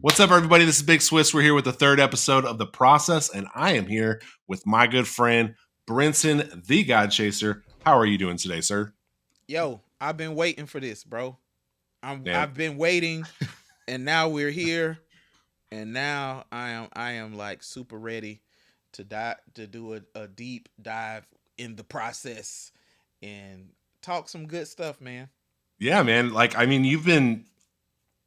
What's up, everybody? This is Big Swiss. We're here with the third episode of The Process, and I am here with my good friend, Brinson the GodChaserz. How are you doing today, sir? Yo, I've been waiting for this, bro. Man, I've been waiting, and now we're here, and now I am like super ready to do a deep dive in the process and talk some good stuff, man. yeah, man.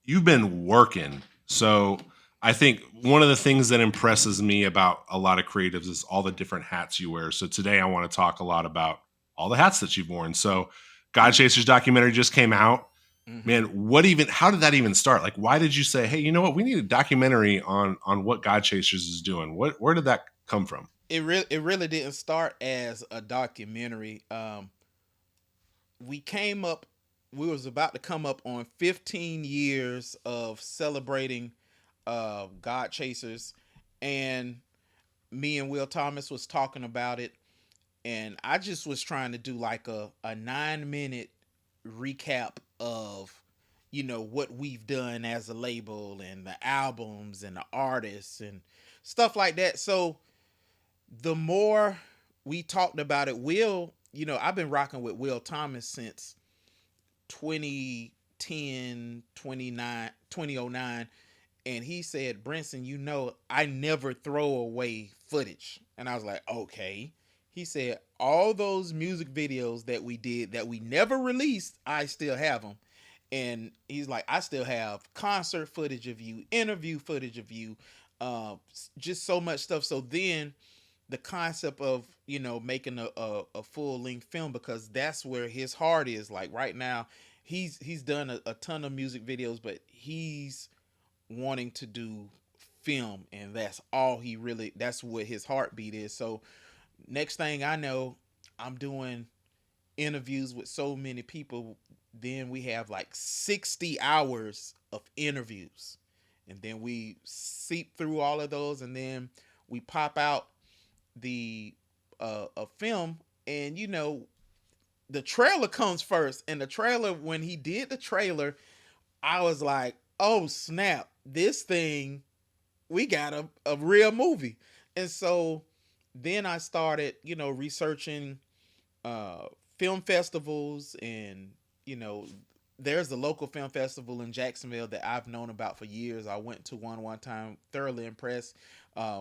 You've been working. So I think one of the things that impresses me about a lot of creatives is all the different hats you wear. So today I want to talk a lot about all the hats that you've worn. So GodChaserz documentary just came out. hmm Man, how did that even start? Like, why did you say, hey, you know what, we need a documentary on what GodChaserz is doing? Where did that come from? It really didn't start as a documentary. We came up, we was about to come up on 15 years of celebrating God Chasers, and me and Will Thomas was talking about it, and I just was trying to do like a 9 minute recap of what we've done as a label and the albums and the artists and stuff like that. So the more we talked about it, I've been rocking with Will Thomas since 2010, 2009, and he said, Brinson, I never throw away footage. And I was like, okay. He said, all those music videos that we did that we never released, I still have them. And he's like, I still have concert footage of you, interview footage of you, just so much stuff. So then the concept of making a full length film, because that's where his heart is. Like right now, he's done a ton of music videos, but he's wanting to do film, and that's what his heartbeat is. So next thing I know, I'm doing interviews with so many people. Then we have like 60 hours of interviews, and then we seep through all of those, and then we pop out the a film. And the trailer comes first, and the trailer, when he did the trailer, I was like, oh snap, this thing, we got a real movie. And so then I started, researching uh, film festivals, and you know, there's a local film festival in Jacksonville that I've known about for years. I went to one time, thoroughly impressed.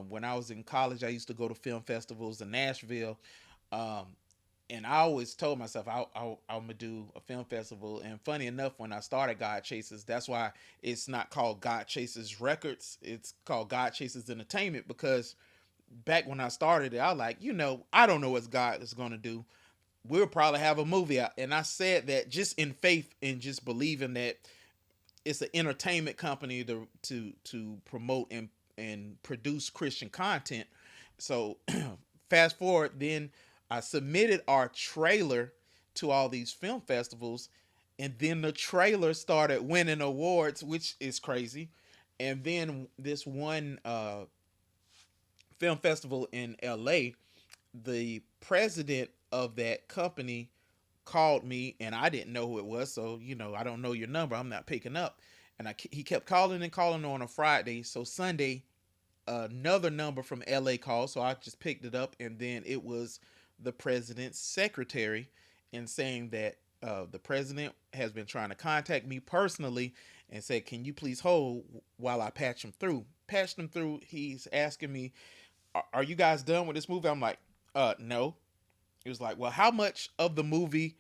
When I was in college, I used to go to film festivals in Nashville. Um, and I always told myself I'm gonna do a film festival. And funny enough, when I started God Chasers, that's why it's not called God Chasers Records. It's called God Chasers Entertainment, because back when I started it, I was like, I don't know what God is gonna do. We'll probably have a movie out, and I said that just in faith and just believing that it's an entertainment company to promote and produce Christian content. So fast forward, then I submitted our trailer to all these film festivals, and then the trailer started winning awards, which is crazy. And then this one film festival in LA, the president of that company called me, and I didn't know who it was. So, I don't know your number, I'm not picking up. And he kept calling and calling on a Friday. So Sunday, another number from LA called. So I just picked it up, and then it was the president's secretary, and saying that the president has been trying to contact me personally, and said, can you please hold while I patch him through? Patched him through. He's asking me, are you guys done with this movie? I'm like, no. It was like, well, how much of the movie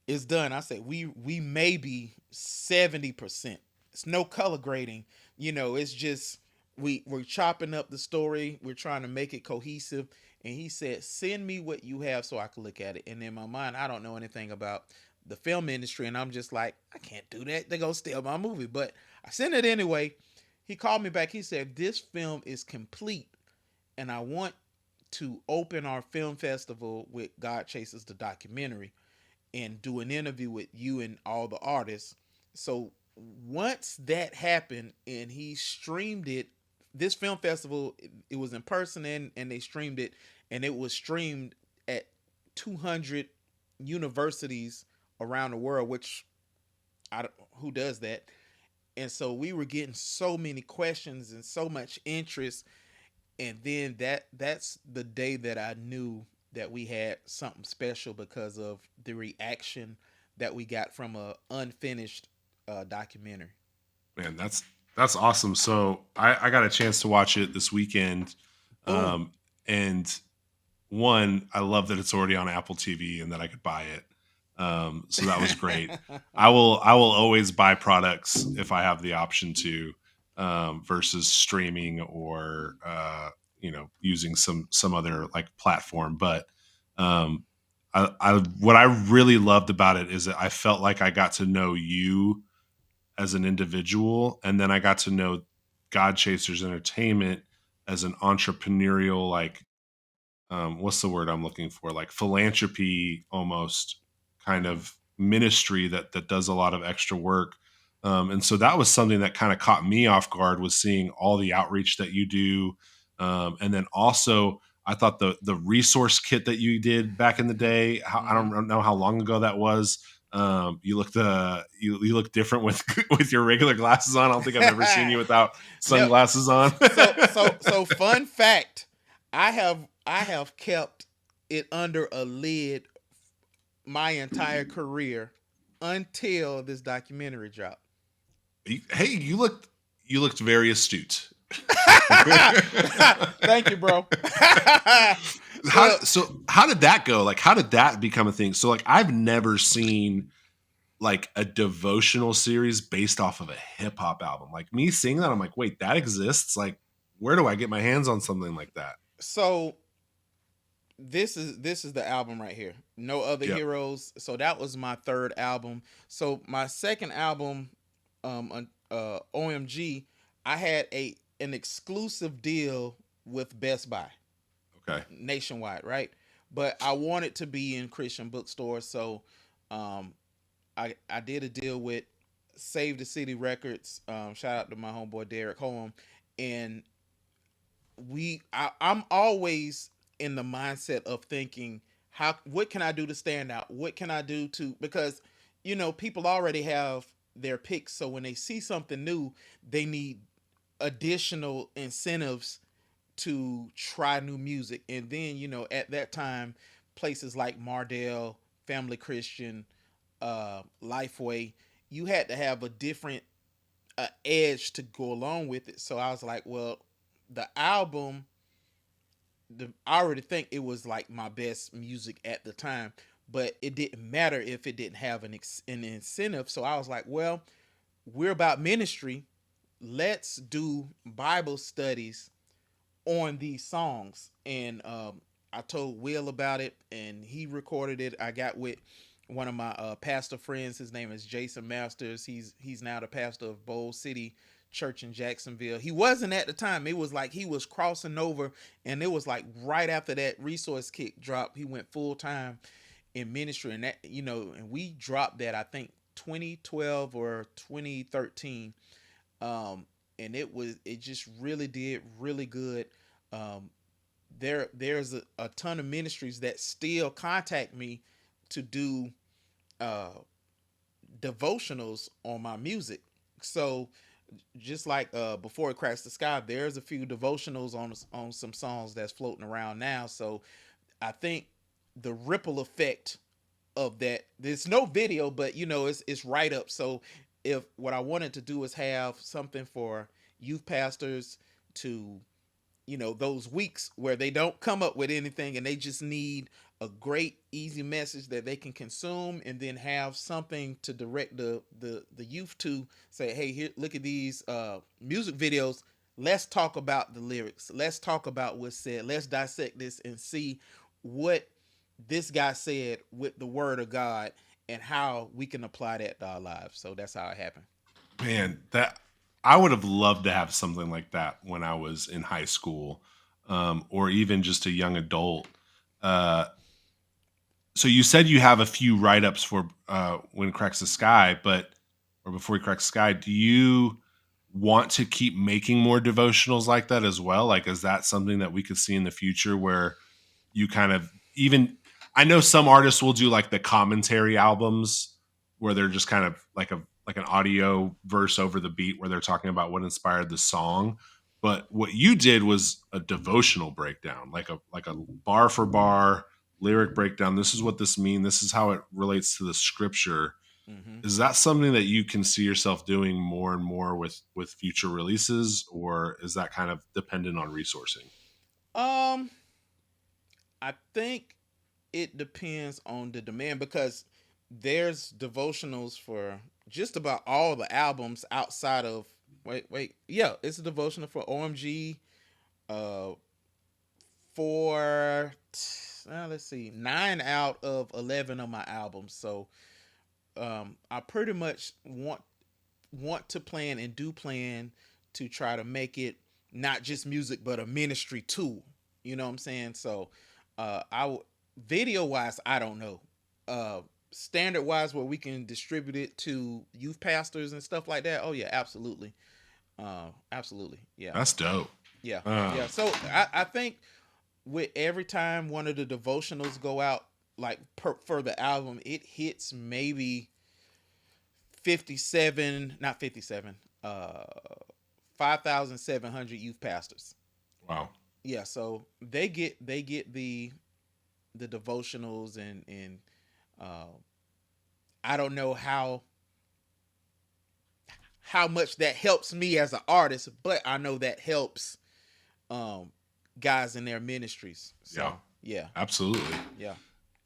is done? I said, we may be 70%. It's no color grading. It's just we're chopping up the story. We're trying to make it cohesive. And he said, send me what you have so I can look at it. And in my mind, I don't know anything about the film industry, and I'm just like, I can't do that. They're gonna steal my movie. But I sent it anyway. He called me back. He said, this film is complete, and I want to open our film festival with God Chasers the documentary, and do an interview with you and all the artists. So once that happened, and he streamed it, this film festival, it was in person, and they streamed it, and it was streamed at 200 universities around the world, which who does that? And so we were getting so many questions and so much interest. And then that's the day that I knew that we had something special because of the reaction that we got from a unfinished documentary. Man, that's awesome. So I got a chance to watch it this weekend. Boom. Um, and one, I love that it's already on Apple TV and that I could buy it. So that was great. I will always buy products if I have the option to, versus streaming or using some other like platform. But um, I what I really loved about it is that I felt like I got to know you as an individual, and then I got to know GodChaserz Entertainment as an entrepreneurial, like, what's the word I'm looking for, like philanthropy almost kind of ministry that does a lot of extra work. And so that was something that kind of caught me off guard, was seeing all the outreach that you do. And then also I thought the resource kit that you did back in the day, I Mm-hmm. don't know how long ago that was. You looked you look different with with your regular glasses on. I don't think I've ever seen you without No, sunglasses on. so fun fact, I have kept it under a lid my entire career until this documentary dropped. Hey, you looked very astute. Thank you, bro. how Look, so how did that go? Like, how did that become a thing? So like, I've never seen like a devotional series based off of a hip hop album. Like, me seeing that, I'm like, wait, that exists? Like, where do I get my hands on something like that? so this is the album right here. No Other Yep. Heroes. So that was my third album. So my second album, OMG, I had a an exclusive deal with Best Buy Okay. nationwide, right? But I wanted to be in Christian bookstores, so um, I did a deal with Save the City Records. Shout out to my homeboy Derek Holm, and I'm always in the mindset of thinking, how what can I do to stand out? What can I do to, because people already have their picks, so when they see something new, they need additional incentives to try new music. And then at that time, places like Mardell, Family Christian, Lifeway, you had to have a different edge to go along with it. So I was like, well, the album, I already think it was like my best music at the time, but it didn't matter if it didn't have an incentive. So I was like, well, we're about ministry. Let's do Bible studies on these songs. And I told Will about it, and he recorded it. I got with one of my pastor friends. His name is Jason Masters. He's now the pastor of Bold City Church in Jacksonville. He wasn't at the time. It was like he was crossing over, and it was like right after that resource kick drop, he went full time in ministry. And that, and we dropped that, I think 2012 or 2013. And it just really did really good. um, there's a ton of ministries that still contact me to do uh, devotionals on my music. So just like Before It Cracks the Sky, there's a few devotionals on some songs that's floating around now. So I think the ripple effect of that, there's no video, but it's right up. So if what I wanted to do is have something for youth pastors to, those weeks where they don't come up with anything and they just need a great easy message that they can consume, and then have something to direct the youth to, say, hey, here, look at these music videos. Let's talk about the lyrics, let's talk about what's said, let's dissect this and see what this guy said with the word of God, and how we can apply that to our lives. So that's how it happened. Man, that I would have loved to have something like that when I was in high school, or even just a young adult. Uh, so you said you have a few write ups for When It Cracks the Sky, but or Before He Cracks the Sky. Do you want to keep making more devotionals like that as well? Like, is that something that we could see in the future where you kind of even? I know some artists will do like the commentary albums where they're just kind of like a like an audio verse over the beat where they're talking about what inspired the song. But what you did was a devotional breakdown, like a bar for bar lyric breakdown. This is what this means. This is how it relates to the scripture. Mm-hmm. Is that something that you can see yourself doing more and more with future releases, or is that kind of dependent on resourcing? Um, I think it depends on the demand because there's devotionals for just about all the albums outside of yeah, it's a devotional for OMG, uh for let's see, 9 out of 11 of my albums. So I pretty much want to plan and do plan to try to make it not just music but a ministry tool. You know what I'm saying? So video wise, I don't know. Standard wise, where we can distribute it to youth pastors and stuff like that. Oh yeah, absolutely. Absolutely. Yeah. That's dope. Yeah. Uh, Yeah. So I think with every time one of the devotionals go out, like for the album, it hits maybe 57, not 57, 5,700 youth pastors. wow. Yeah, so they get the devotionals and uh, I don't know how much that helps me as an artist, but I know that helps um, guys in their ministries. Yeah, So yeah, absolutely. yeah.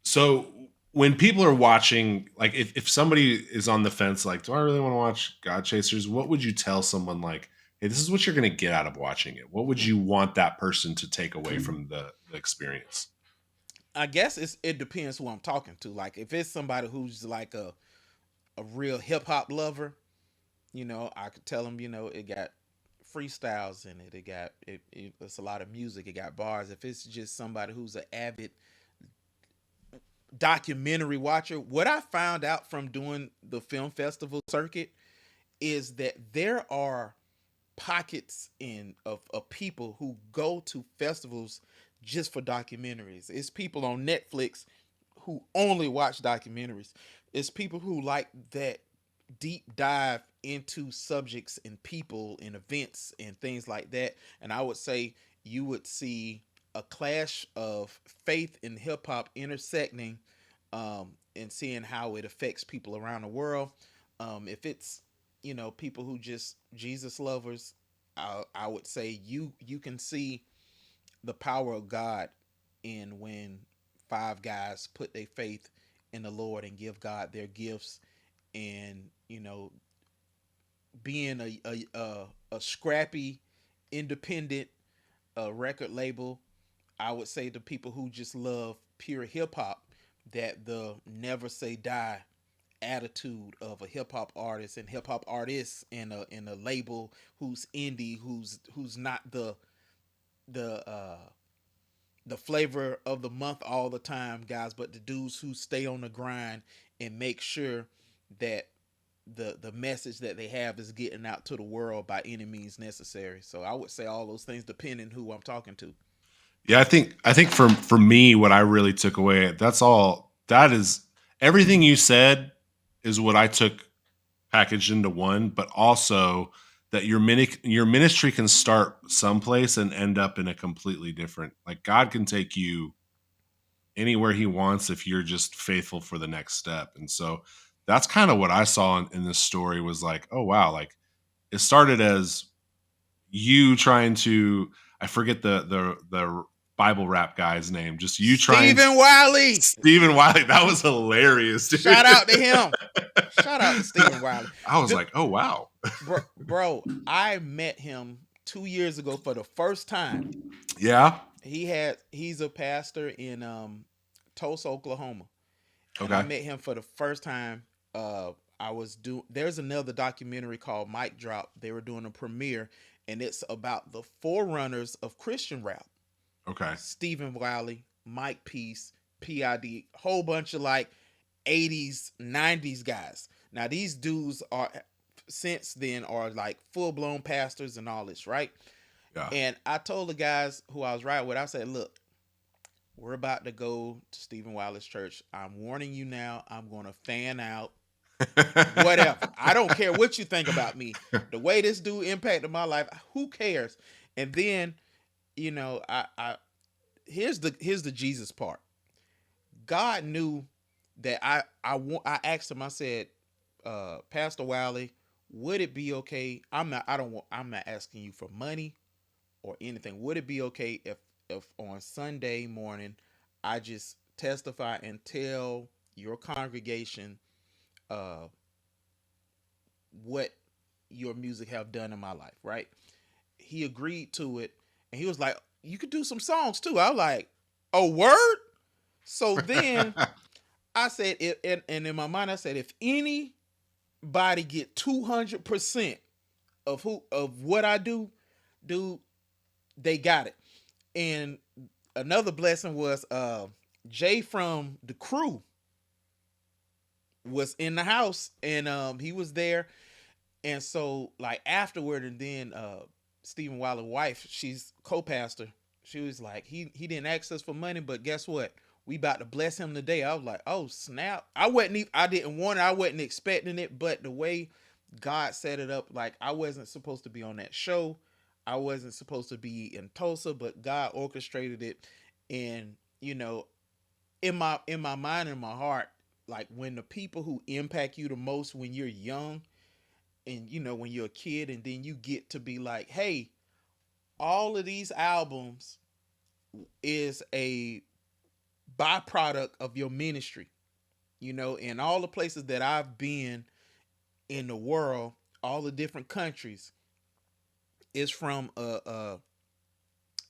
So when people are watching, like if somebody is on the fence, like, do I really want to watch God Chasers? What would you tell someone like, hey, this is what you're going to get out of watching it? What would Hmm. you want that person to take away from the experience? I guess it depends who I'm talking to. Like if it's somebody who's like a real hip hop lover, I could tell them, it got freestyles in it. It's a lot of music. It got bars. If it's just somebody who's an avid documentary watcher, what I found out from doing the film festival circuit is that there are pockets of people who go to festivals just for documentaries. It's people on Netflix who only watch documentaries. It's people who like that deep dive into subjects and people and events and things like that. And I would say you would see a clash of faith and hip hop intersecting, and seeing how it affects people around the world. If it's people who just Jesus lovers, I would say you can see the power of God in when five guys put their faith in the Lord and give God their gifts, and being a scrappy independent record label. I would say to people who just love pure hip hop that the never say die attitude of a hip hop artist and hip hop artists in a label who's indie, who's not the the flavor of the month all the time, guys, but the dudes who stay on the grind and make sure that the message that they have is getting out to the world by any means necessary. So I would say all those things depending who I'm talking to. Yeah, I think for me, what I really took away, that's all. That is everything you said is what I took packaged into one, but also that your ministry can start someplace and end up in a completely different. Like God can take you anywhere He wants if you're just faithful for the next step. And so that's kind of what I saw in this story was like, oh wow, like it started as you trying to, I forget the Bible rap guy's name, just you trying Stephen Wiley. Stephen Wiley. That was hilarious, dude. Shout out to him. Shout out to Stephen Wiley. I was The, like, oh wow. bro, I met him 2 years ago for the first time. Yeah. He's a pastor in Tulsa, Oklahoma, and I Okay. met him for the first time. There's another documentary called Mic Drop. They were doing a premiere, and it's about the forerunners of Christian rap. Okay. Stephen Wiley, Mike Peace, PID, whole bunch of like 80s, 90s guys. Now these dudes are since then are like full blown pastors and all this, right? Yeah. And I told the guys who I was riding with, I said, look, we're about to go to Stephen Wiley's church. I'm warning you now, I'm gonna fan out. Whatever. I don't care what you think about me. The way this dude impacted my life, who cares? And then, I here's the Jesus part. God knew that I asked him. I said, Pastor Wiley, would it be okay? I'm not asking you for money or anything. Would it be okay if on Sunday morning I just testify and tell your congregation uh what your music have done in my life, right? He agreed to it, and he was like, "You could do some songs too." I was like, "A word?" So then I said, and in my mind, I said, if anybody get 200% of what I do, dude, they got it. And another blessing was Jay from the crew was in the house, and he was there. And so like afterward, and then Stephen Wilder's wife, she's co-pastor. She was like, he didn't ask us for money, but guess what? We about to bless him today. I was like, oh snap! I didn't want it. I wasn't expecting it, but the way God set it up, like I wasn't supposed to be on that show. I wasn't supposed to be in Tulsa, but God orchestrated it. And in my mind and my heart, like when the people who impact you the most when you're young, and when you're a kid, and then you get to be like, hey, all of these albums is a byproduct of your ministry, and all the places that I've been in the world, all the different countries, is from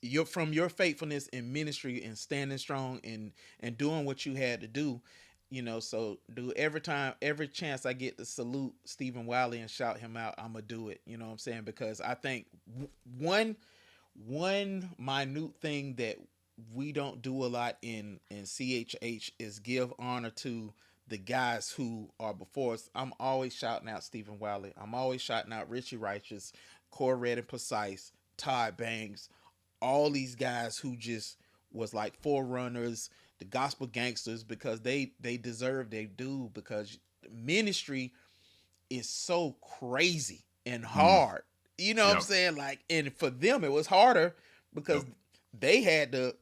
your faithfulness in ministry and standing strong and doing what you had to do. So do every chance I get to salute Stephen Wiley and shout him out, I'm gonna do it. You know what I'm saying? Because I think one minute thing that we don't do a lot in CHH is give honor to the guys who are before us. I'm always shouting out Stephen Wiley. I'm always shouting out Richie Righteous, Core Red and Precise, Todd Banks, all these guys who just was like forerunners, the gospel gangsters, because they deserve their due, because ministry is so crazy and Mm, hard. You know what I'm yep. saying? Like, and for them it was harder because Yep.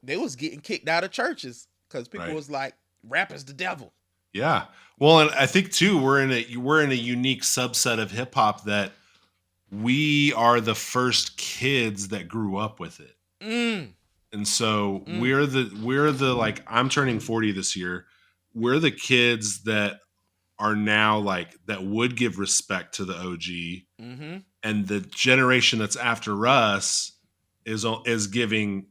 they was getting kicked out of churches because people Right. was like, rappers the devil. Yeah. Well, and I think too, we're in a unique subset of hip hop that we are the first kids that grew up with it. Mm, And so mm, we're the like, I'm turning 40 this year. We're the kids that are now like that would give respect to the OG, mm-hmm. and the generation that's after us is giving,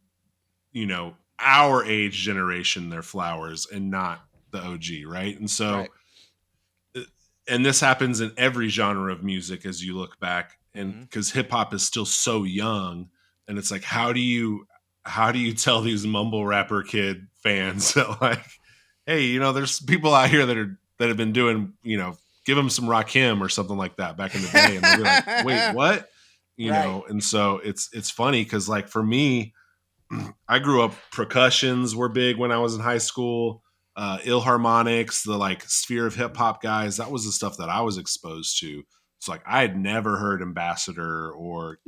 our age generation their flowers and not the OG, right? And so Right. and this happens in every genre of music as you look back, and Mm-hmm. because hip hop is still so young, and it's like, how do you tell these mumble rapper kid fans that, like, hey, there's people out here that have been doing, give them some Rakim or something like that back in the day, and they'll be like, wait, what? Right. And so it's funny because, like, for me, I grew up, percussions were big when I was in high school. Ill harmonics, the like sphere of hip hop guys, that was the stuff that I was exposed to. It's like I had never heard Ambassador or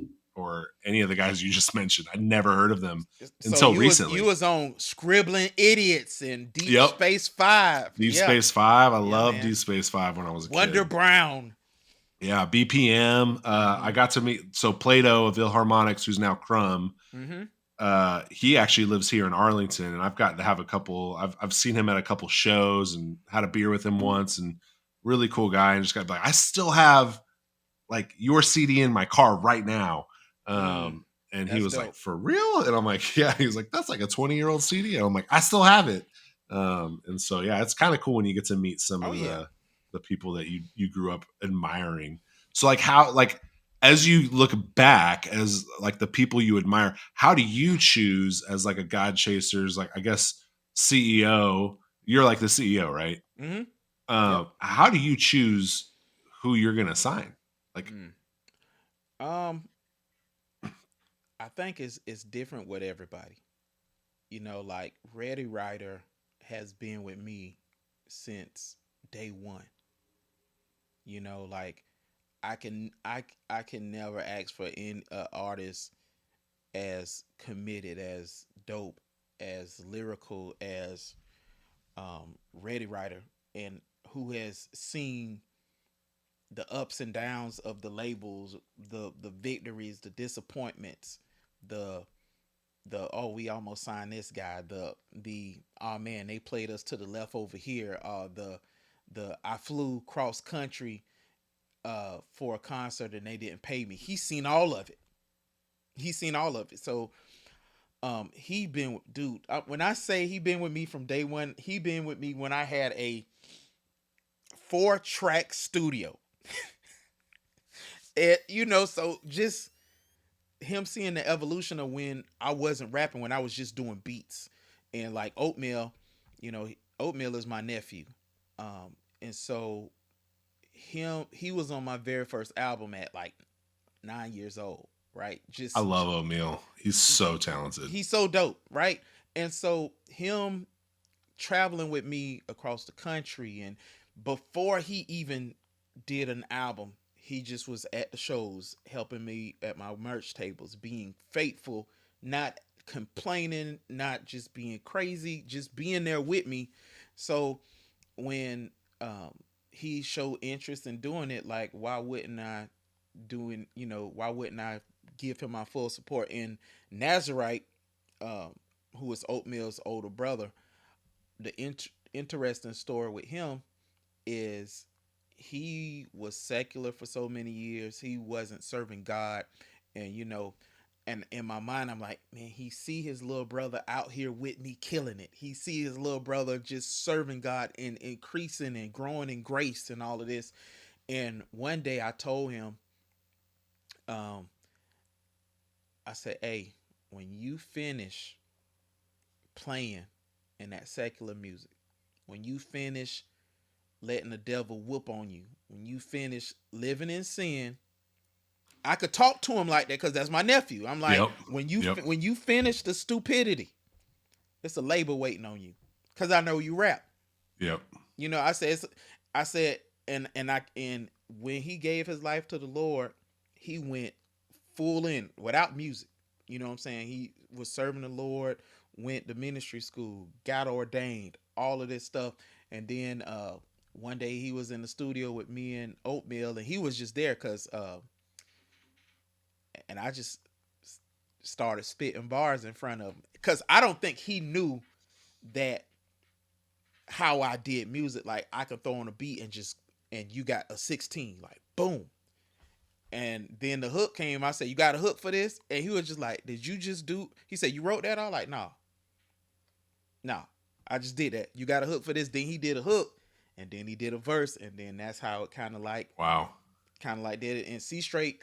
any of the guys you just mentioned. I'd never heard of them So until you recently. was on Scribbling Idiots and Deep Yep. Space Five. Deep Yeah. Space Five. I Yeah, loved man. Deep Space Five when I was a Wonder kid. Brown. Yeah, BPM. I Mm-hmm. got to meet Plato of Ill Harmonics, who's now Crumb. Mm-hmm. He actually lives here in Arlington, and I've gotten to have a couple. I've seen him at a couple shows and had a beer with him once, and really cool guy. And just got like, I still have like your CD in my car right now. Mm. And he That's was like, dope. for real? And I'm like, yeah. He was like, that's like a 20-year-old CD. And I'm like, I still have it. And so yeah, it's kind of cool when you get to meet some Oh of yeah. the people that you grew up admiring. So like how like as you look back as like the people you admire, how do you choose as like a God Chasers, like I guess CEO? You're like the CEO, right? Mm-hmm. Yep. How do you choose who you're gonna sign? Like, Mm. Um, I think it's different with everybody. Like Ready, Rider, Reddy Rider has been with me since day one. You know, like I can never ask for any artist as committed, as dope, as lyrical as Ready Writer, and who has seen the ups and downs of the labels, the victories, the disappointments, the oh, we almost signed this guy, the oh man, they played us to the left over here, the I flew cross country for a concert and they didn't pay me. He's seen all of it. He's seen all of it. So he been, dude, when I say he been with me from day one, he been with me when I had a 4-track studio. And you know, so just him seeing the evolution of when I wasn't rapping, when I was just doing beats. And like Oatmeal, you know, Oatmeal is my nephew. And so he was on my very first album at like 9 years old, right? I love O'Meal. He's so talented. He's so dope, right? And so him traveling with me across the country, and before he even did an album, he just was at the shows helping me at my merch tables, being faithful, not complaining, not just being crazy, just being there with me. So when he showed interest in doing it, like why wouldn't I why wouldn't I give him my full support? And Nazarite, who is Oatmeal's older brother, the interesting story with him is he was secular for so many years. He wasn't serving God. And, you know, and in my mind, I'm like, man, he see his little brother out here with me killing it. He see his little brother just serving God and increasing and growing in grace and all of this. And one day I told him, I said, hey, when you finish playing in that secular music, when you finish letting the devil whoop on you, when you finish living in sin, I could talk to him like that because that's my nephew. I'm like, when you finish the stupidity, it's a label waiting on you because I know you rap. Yep. You know, and when he gave his life to the Lord, he went full in without music. You know what I'm saying? He was serving the Lord, went to ministry school, got ordained, all of this stuff. And then one day he was in the studio with me and Oatmeal, and he was just there because and I just started spitting bars in front of him because I don't think he knew that how I did music. Like I could throw on a beat and you got a 16, like boom. And then the hook came. I said, you got a hook for this? And he was just like, did you just do? He said, you wrote that? I was like, no. I just did that. You got a hook for this? Then he did a hook, and then he did a verse, and then that's how it kind of like did it. And C Straight,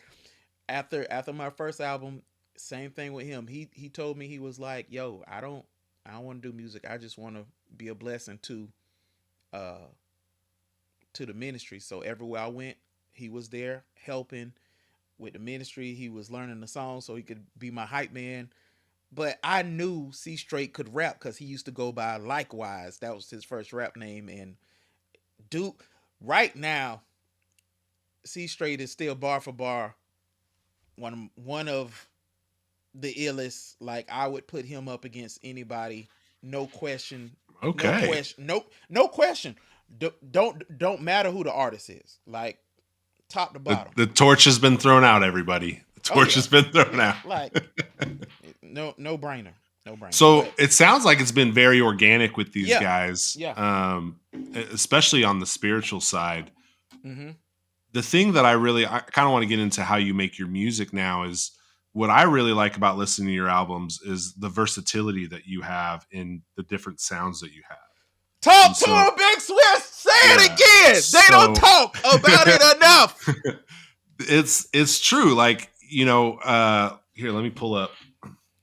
after my first album, same thing with him. He told me, he was like, yo, I don't want to do music. I just want to be a blessing to the ministry. So everywhere I went, he was there helping with the ministry. He was learning the songs so he could be my hype man. But I knew C Straight could rap because he used to go by Likewise. That was his first rap name. And dude, right now, C Straight is still bar for bar one of the illest. Like I would put him up against anybody, no question. Okay. No question. Don't matter who the artist is. Like top to bottom. The torch has been thrown out, everybody. The torch has been thrown out. Like no brainer. No brainer. So it sounds like it's been very organic with these guys. Yeah. Especially on the spiritual side. Mm-hmm. The thing that I kind of want to get into how you make your music now is what I really like about listening to your albums is the versatility that you have in the different sounds that you have. Talk to him, Big Swiss. Say it again. They don't talk about it enough. It's true. Like, you know, here, let me pull up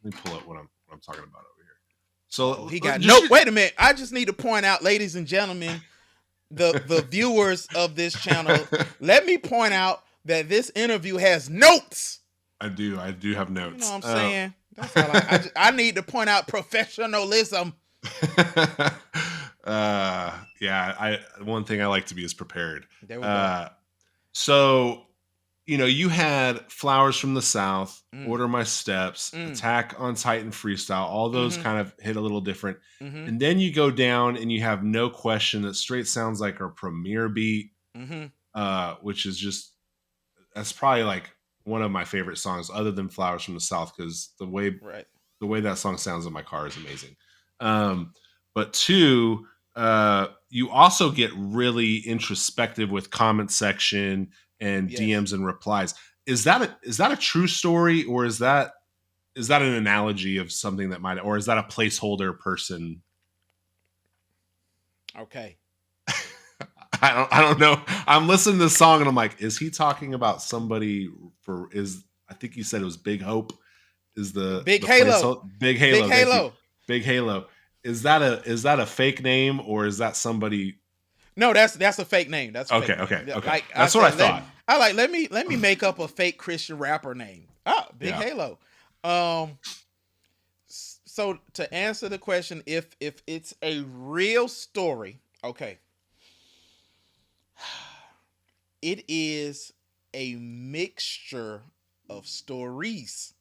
what I'm talking about over here. So he got wait a minute. I just need to point out, ladies and gentlemen, the viewers of this channel, let me point out that this interview has notes. I do have notes. You know what I'm saying? That's all I need to point out professionalism. Yeah, one thing I like to be is prepared. There we go. So, you had Flowers from the South, Mm, Order My Steps, mm, Attack on Titan Freestyle. All those mm-hmm, kind of hit a little different. mm-hmm, And then you go down and you have No Question that straight sounds like our premiere beat, mm-hmm. which is just, that's probably like one of my favorite songs other than Flowers from the South, because Right. the way that song sounds in my car is amazing. But two, you also get really introspective with comment section and Yes. DMs and replies. Is that a true story, or is that an analogy of something that might, or is that a placeholder person? Okay. I don't know. I'm listening to the song and I'm like, is he talking about somebody for is I think you said it was Big Hope is Big the place. Halo. Big Big Halo, thank you. Halo. Big Halo. Is that a fake name, or is that somebody? No, that's a fake name. That's a Okay, fake name. okay, okay. Like I That's what I said, thought. let me make up a fake Christian rapper name. Oh, Big Yeah. Halo. Um so to answer the question, if it's a real story, okay. It is a mixture of stories.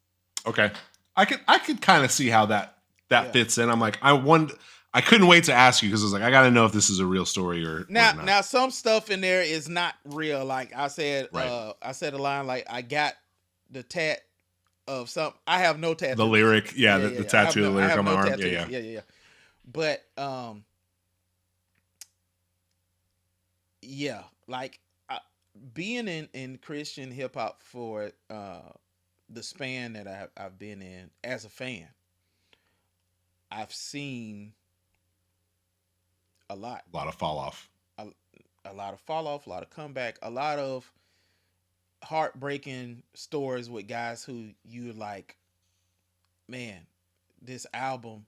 Okay. I could kind of see how that Yeah. fits in. I'm like, I couldn't wait to ask you because I was like, I got to know if this is a real story or not. Now some stuff in there is not real. Like Right. I said a line like I got the tat of some. I have no The tattoos. lyric, yeah, Yeah, the yeah, yeah. tattoo of the I lyric have on my no arm. Yeah, tattoos. yeah. Yeah, yeah, yeah. But yeah, like being in Christian hip hop for the span that I've been in as a fan, I've seen a lot, A lot of fall off. a, a lot of fall off, a lot of comeback, a lot of heartbreaking stories with guys who you like, man, this album,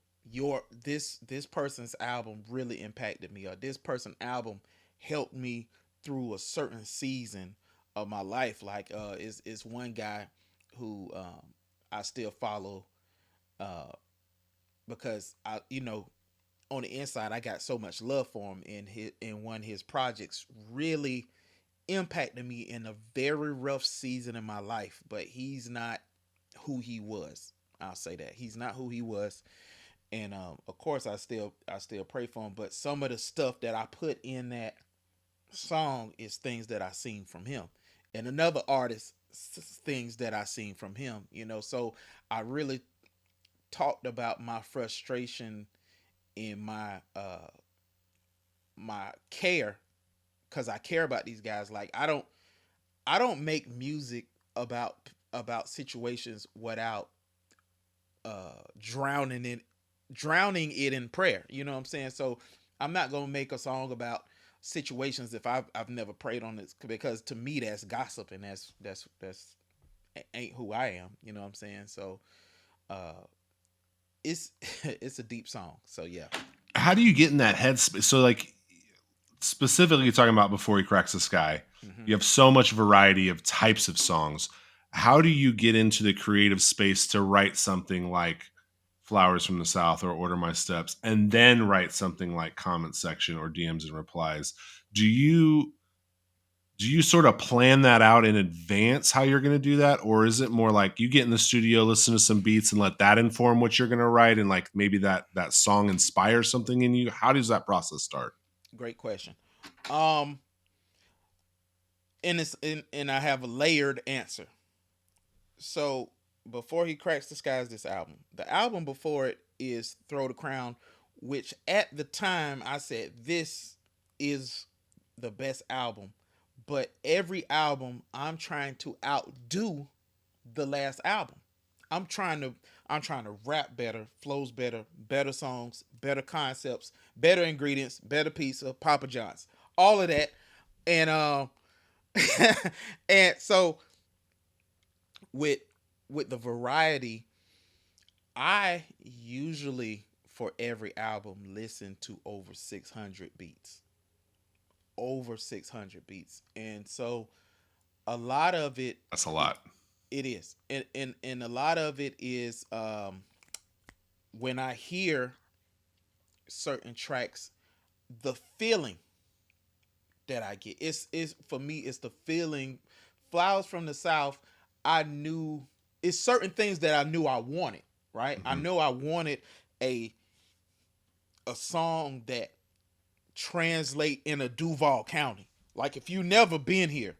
this person's album really impacted me, or this person album helped me through a certain season of my life. Like is one guy who I still follow uh because I on the inside I got so much love for him, in one of his projects really impacted me in a very rough season in my life, but he's not who he was. I'll say that. He's not who he was. And of course I still pray for him, but some of the stuff that I put in that song is things that I seen from him. And another artist things that I seen from him. So I really talked about my frustration in my care, cuz I care about these guys. Like I don't make music about situations without drowning it in prayer. You know what I'm saying? So I'm not gonna make a song about situations if I've never prayed on this, because to me that's gossip, and that's ain't who I am. You know what I'm saying? So uh it's it's a deep song. So yeah. How do you get in that headspace? So, like, specifically talking about Before He Cracks the Sky, Hmm. you have so much variety of types of songs. How do you get into the creative space to write something like Flowers from the South or Order My Steps, and then write something like Comment Section or DMs and Replies? Do you sort of plan that out in advance how you're going to do that, or is it more like you get in the studio, listen to some beats, and let that inform what you're going to write, and like maybe that song inspires something in you? How does that process start? Great question. Um and I have a layered answer. So Before He Cracks the Sky is this album. The album before it is Throw the Crown, which at the time I said this is the best album. But every album I'm trying to outdo the last album. I'm trying to I'm trying to rap better, flows better, better songs, better concepts, better ingredients, better pizza, Papa John's, all of that, and and so with with the variety, I usually for every album listen to over 600 beats, over 600 beats, and so a lot of it That's a lot. it is, and a lot of it is when I hear certain tracks, the feeling that I get. It's for me, it's the feeling. Flowers from the South, I knew it's certain things that I knew I wanted, right? I Hmm. know I wanted a a song that translate in a Duval County. Like if you never been here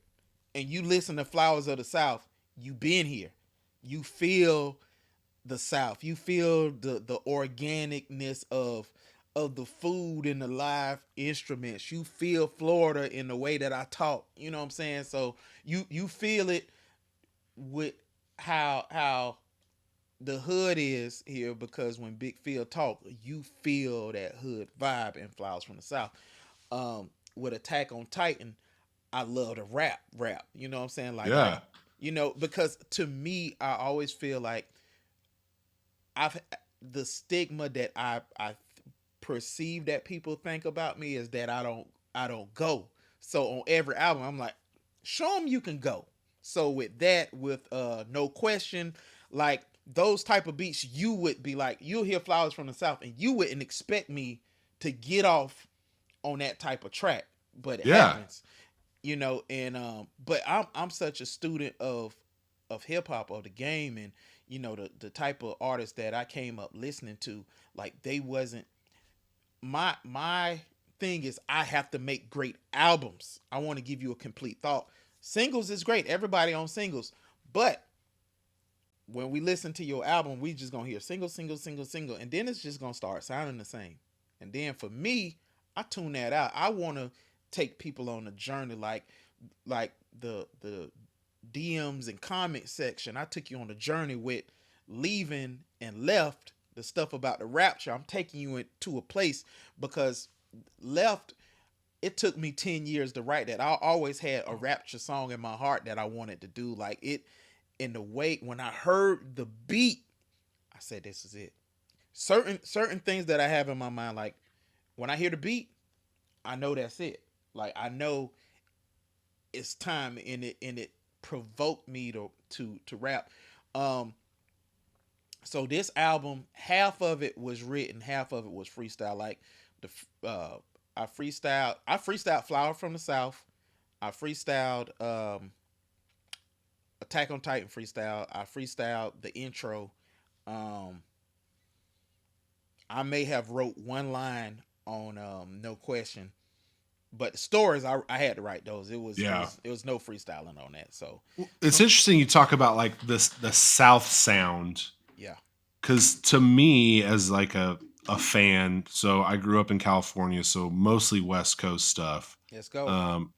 and you listen to Flowers of the South, you been here. You feel the South. You feel the organicness of the food and the live instruments. You feel Florida in the way that I talk. You know what I'm saying? So you feel it with how the hood is here, because when Big Phil talk, you feel that hood vibe in Flowers from the South. With Attack on Titan, I love the rap. You know what I'm saying? Yeah. Because to me, I always feel like I've the stigma that I perceive that people think about me is that I don't go. So on every album, I'm like, show them you can go. So with No Question, like those type of beats, you would be like, you'll hear Flowers from the South, and you wouldn't expect me to get off on that type of track, but it Yeah. happens. And but I'm such a student of hip hop, of the game, and the type of artists that I came up listening to, like they wasn't my thing is I have to make great albums. I want to give you a complete thought. Singles is great. Everybody on singles. But when we listen to your album, we just gonna hear single, single, single, single, and then it's just gonna start sounding the same. And then for me, I tune that out. I wanna take people on a journey like the DMs and comment section. I took you on a journey with leaving and left the stuff about the rapture. I'm taking you into a place because left, it took me 10 years to write that. I always had a rapture song in my heart that I wanted to do. Like it in the way when I heard the beat, I said this is it. Certain things that I have in my mind, like when I hear the beat, I know that's it. Like I know it's time, and it provoked me to rap. Um so this album, half of it was written, half of it was freestyle. Like the I freestyled Flower from the South. I freestyled Attack on Titan freestyle. I freestyled the intro. Um I may have wrote one line on No Question, but the stories I had to write those. It was it Yeah. was it was no freestyling on that. So It's interesting you talk about like the South sound, yeah, because to me as like a fan, so I grew up in California, so mostly West Coast stuff. let's go.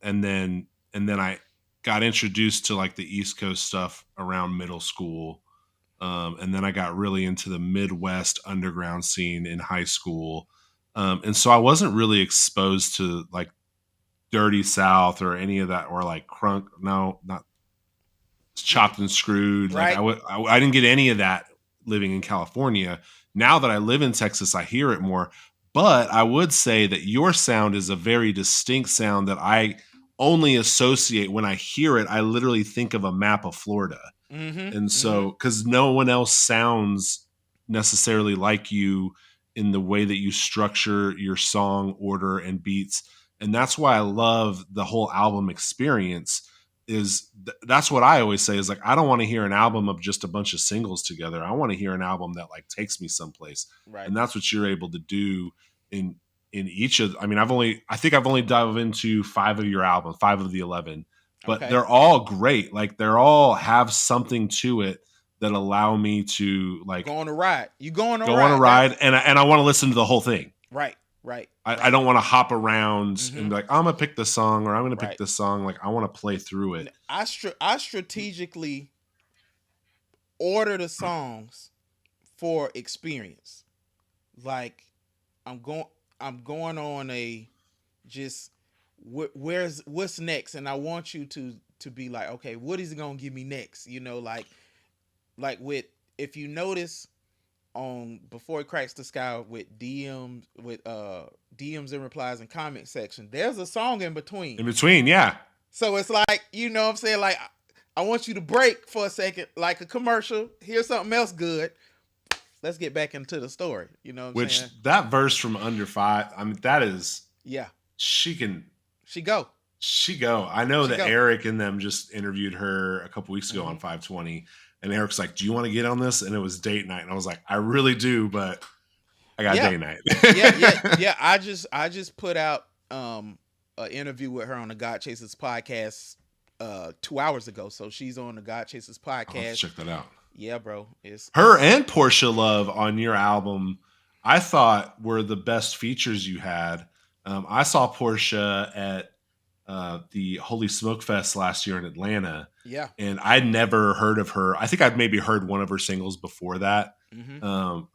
And then I got introduced to like the East Coast stuff around middle school. And then I got really into the Midwest underground scene in high school. And so I wasn't really exposed to like Dirty South or any of that, or like crunk. No, not chopped and screwed. Like Right, I didn't get any of that living in California. Now that I live in Texas, I hear it more. But I would say that your sound is a very distinct sound that I only associate when I hear it. I literally think of a map of Florida. mm-hmm, And mm-hmm, so, because no one else sounds necessarily like you in the way that you structure your song order and beats. And that's why I love the whole album experience. That's what I always say is like, I don't want to hear an album of just a bunch of singles together. I want to hear an album that like takes me someplace. right. And that's what you're able to do in each of, I mean, I think I've only dove into 5 of your albums, 5 of the 11, but Okay, they're all great. Like they're all have something to it that allow me to like go on a ride. You go on a go on a ride. ride, and I want to listen to the whole thing. Right, right, I right. don't want to hop around and Mm-hmm, be like, I'm gonna pick this song or I'm gonna pick right. this song. Like I want to play through it. I strategically order the songs for experience. Like I'm going I'm going on a just where's what's next, and I want you to be like, okay, what is it gonna give me next? Like with, if you notice on Before It Cracks the Sky with DMs and replies and comment section, there's a song in between. In between, yeah. So it's like, what I'm saying, like I want you to break for a second, like a commercial, hear something else good. Let's get back into the story. You know what I'm Which saying? that verse from Under Five, I mean, that is Yeah. she can She go. She go. I know She that go. Eric and them just interviewed her a couple weeks ago Mm-hmm. on 520, and Eric's like, "Do you want to get on this?" And it was date night, and I was like, "I really do, but I got Yeah, day night." yeah. I just put out an interview with her on the God Chasers podcast 2 hours ago. So she's on the God Chasers I'll have to podcast. check that out. Yeah, bro. Her It's and Portia Love on your album, I thought were the best features you had. I saw Portia at the Holy Smoke Fest last year in Atlanta, yeah. and I'd never heard of her. I think I'd maybe heard one of her singles before that. Mm-hmm.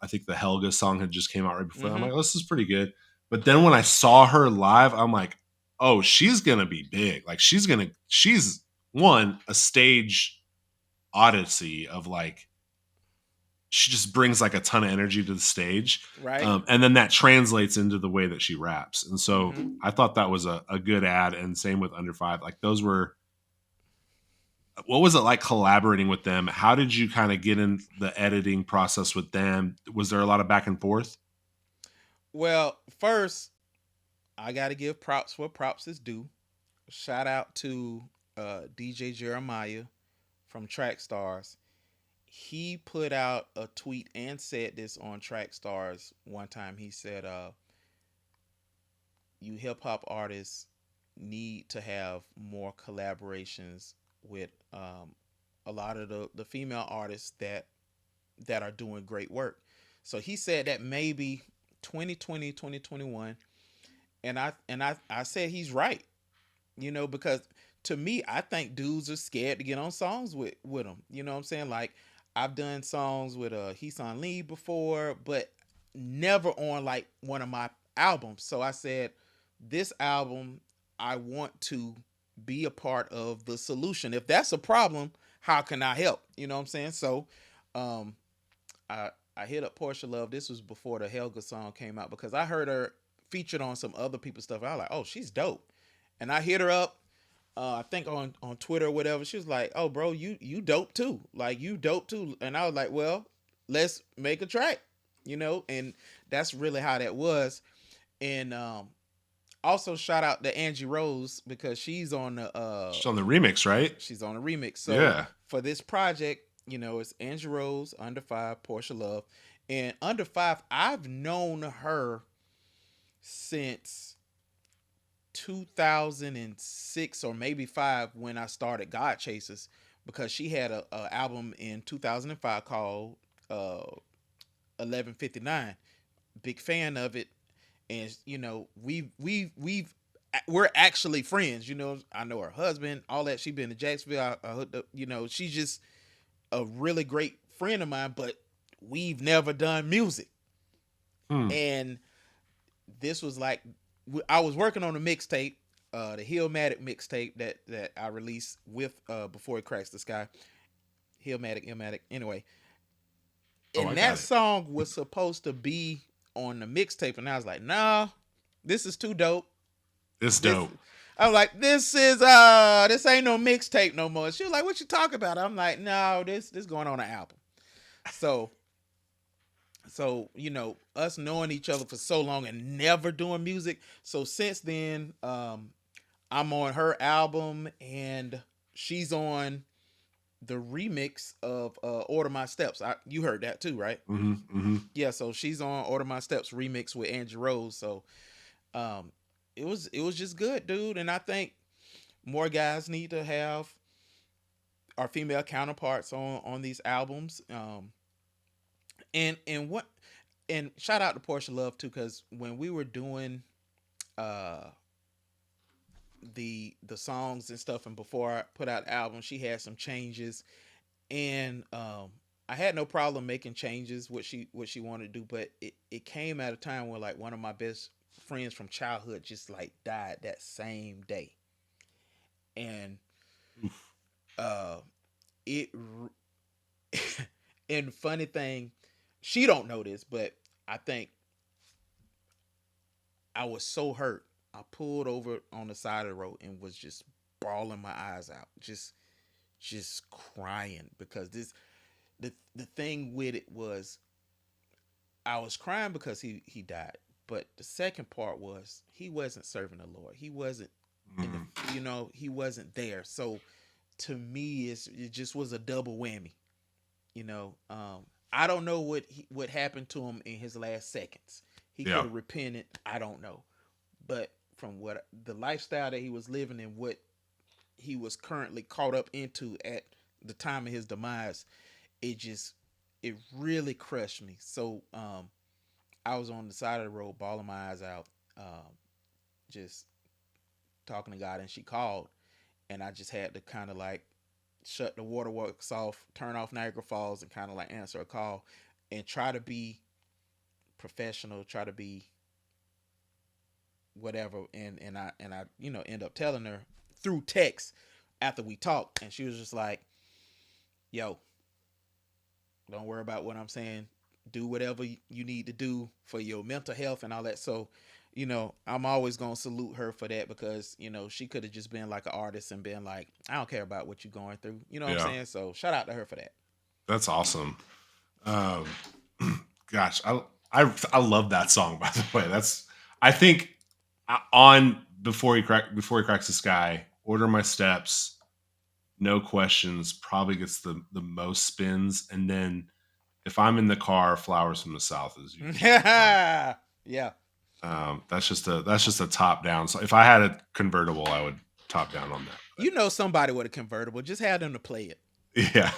I think the Helga song had just came out right before that. I'm Mm-hmm. like, oh, this is pretty good. But then when I saw her live, I'm like, oh, she's gonna be big. Like she's one a stage odyssey of like she just brings like a ton of energy to the stage. Right. And then that translates into the way that she raps. And so Mm-hmm. I thought that was a good ad. And same with Under Five. Like those were, what was it like collaborating with them? How did you kind of get in the editing process with them? Was there a lot of back and forth? Well, first, I got to give props where props is due. Shout out to DJ Jeremiah from Track Stars. He put out a tweet and said this on Track Stars one time. He said, "You hip hop artists need to have more collaborations with a lot of the female artists that are doing great work." So he said that maybe 2020, 2021, and I said he's right. Because to me, I think dudes are scared to get on songs with them. You know what I'm saying? Like I've done songs with Heeson Lee before, but never on like one of my albums. So I said, this album, I want to be a part of the solution. If that's a problem, how can I help? You know what I'm saying? So, um, I hit up Portia Love. This was before the Helga song came out because I heard her featured on some other people's stuff. I was like, oh, she's dope. And I hit her up, I think on Twitter or whatever. She was like, "Oh, bro, you dope too. Like you dope too." And I was like, "Well, let's make a track," And that's really how that was. And also shout out to Angie Rose because She's on the remix, right? she's on a remix. So Yeah. for this project, it's Angie Rose, Under Five, Portia Love, and Under Five. I've known her since 2006 or maybe five when I started God Chasers because she had a album in 2005 called 1159. Big fan of it, and we're actually friends. I know her husband, all that. She been to Jacksonville. I hooked up. She's just a really great friend of mine, but we've never done music. Hmm. And this was like I was working on a mixtape, the Hillmatic mixtape that I released with Before It Cracks the Sky. Hillmatic. Anyway, Oh, I and got that it. song was supposed to be on the mixtape, and I was like, nah, this is too dope. It's This dope. I was like, this ain't no mixtape no more. She was like, what you talking about? I'm like, no, this going on an album. So us knowing each other for so long and never doing music. So since then, I'm on her album and she's on the remix of Order My Steps. You heard that too, right? Hmm. Hmm. Yeah, so she's on Order My Steps remix with Angie Rose. So um it was just good, dude. And I think more guys need to have our female counterparts on these albums. And what and shout out to Portia Love too, because when we were doing uh the songs and stuff, and before I put out the album, she had some changes, and I had no problem making changes what she wanted to do, but it came at a time where like one of my best friends from childhood just like died that same day, and uh it and funny thing, she don't know this, but I think I was so hurt. I pulled over on the side of the road and was just bawling my eyes out, just crying because the thing with it was I was crying because he died, but the second part was he wasn't serving the Lord. He wasn't and Mm. he wasn't there. So to me, it just was a double whammy. You know, I don't know what happened to him in his last seconds. He could Yeah. have repented. I don't know, but from what the lifestyle that he was living and what he was currently caught up into at the time of his demise, it really crushed me. So I was on the side of the road, bawling my eyes out, just talking to God, and she called, and I just had to kind of like shut the waterworks off, turn off Niagara Falls, and kind of like answer a call, and try to be professional, try to be whatever, and I end up telling her through text after we talked, and she was just like, "Yo, don't worry about what I'm saying. Do whatever you need to do for your mental health and all that." So, I'm always gonna salute her for that because she could have just been like an artist and been like, "I don't care about what you're going through." You know what I'm Yeah. saying? So, shout out to her for that. That's awesome. Um, gosh, I love that song. By the way, I think on before he cracks the sky. Order my steps. No questions. Probably gets the most spins, and then if I'm in the car, flowers from the south is usually on. Yeah. That's just a top down. So if I had a convertible, I would top down on that. Somebody with a convertible. Just have them to play it. Yeah,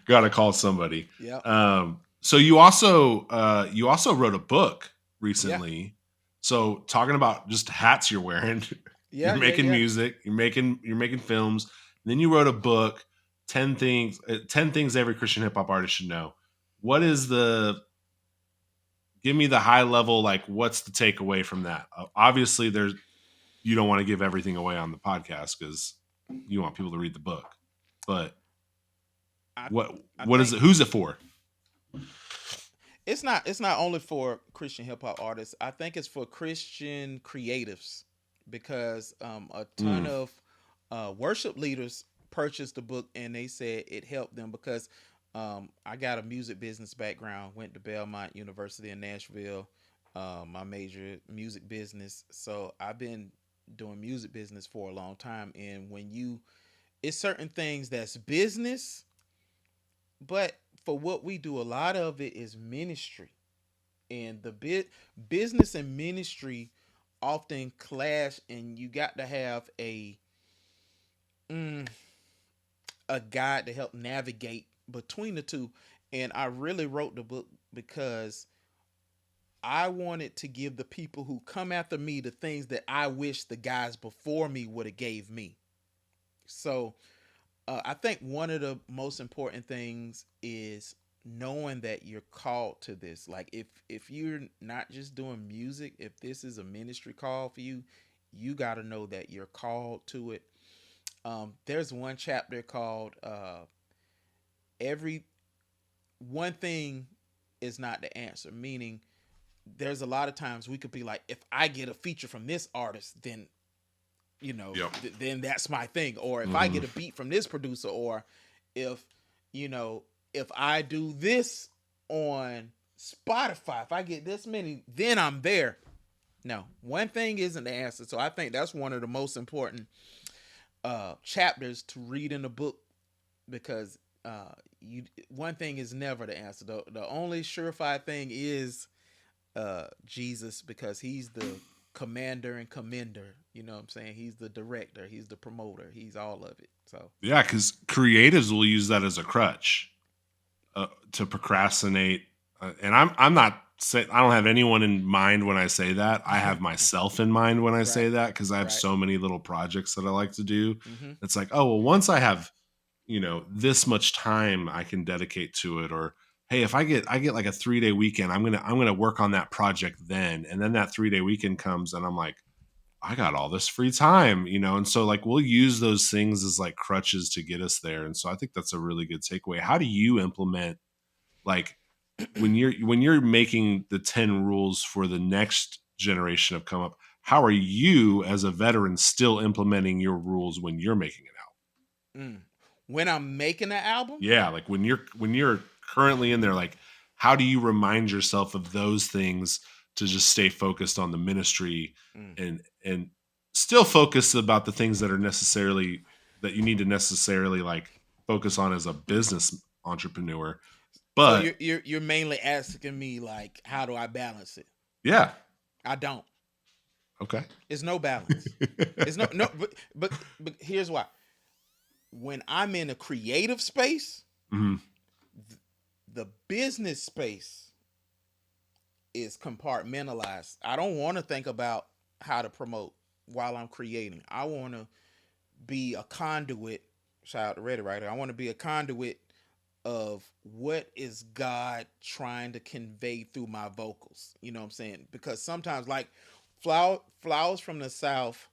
gotta call somebody. Yeah. So you also wrote a book Yeah. recently. So talking about just hats you're wearing, you're Yeah. Yeah. making Yeah. music, you're making films. And then you wrote a book, 10 things every Christian hip hop artist should know. What is the Give me the high level, like what's the takeaway from that? Obviously, you don't want to give everything away on the podcast because you want people to read the book, but I what I what is think it? Who's it for? it's not only for Christian hip hop artists. I think it's for Christian creatives because a ton Mm, of worship leaders purchased the book and they said it helped them because I got a music business background. Went to Belmont University in Nashville. My major music business. So I've been doing music business for a long time. And it's certain things that's business, but for what we do, a lot of it is ministry, and the business and ministry often clash, and you got to have mm, a guide to help navigate between the two. And I really wrote the book because I wanted to give the people who come after me the things that I wish the guys before me would have gave me. So I think one of the most important things is knowing that you're called to this. Like if you're not just doing music, if this is a ministry call for you, you got to know that you're called to it. There's one chapter called "Every One Thing Is Not the Answer," meaning there's a lot of times we could be like, if I get a feature from this artist, then yep. then that's my thing. Or if I Hmm. get a beat from this producer, or if you know if I do this on Spotify, if I get this many, then I'm there. No, one thing isn't the answer. So I think that's one of the most important chapters to read in the book because you one thing is never the answer. The only surefire thing is Jesus, because he's the commander and commender. You know what I'm saying? He's the director, he's the promoter, he's all of it. So Yeah, because creatives will use that as a crutch to procrastinate. And I'm not say I don't have anyone in mind when I say that. I have myself in mind when I right, say that because I have right. so many little projects that I like to do. Mm-hmm. It's like, oh well, once I have this much time I can dedicate to it, or hey, if I get like a 3-day weekend, I'm gonna work on that project then, and then that 3-day weekend comes and I'm like, I got all this free time, and so like we'll use those things as like crutches to get us there. And so I think that's a really good takeaway. How do you implement, like, when you're making the 10 rules for the next generation of come up, how are you as a veteran still implementing your rules when you're making it out? Mm. When I'm making an album, Yeah, like when you're currently in there, like how do you remind yourself of those things to just stay focused on the ministry mm. and still focus about the things that are necessarily that you need to necessarily like focus on as a business entrepreneur. So But you're mainly asking me like, how do I balance it? yeah, I don't. okay. It's no balance. It's no. But here's why. When I'm in a creative space, Mhm. the business space is compartmentalized. I don't want to think about how to promote while I'm creating. I want to be a conduit. Shout out to Reddit Writer. I want to be a conduit of what is God trying to convey through my vocals. You know what I'm saying? Because sometimes, like Flowers from the South,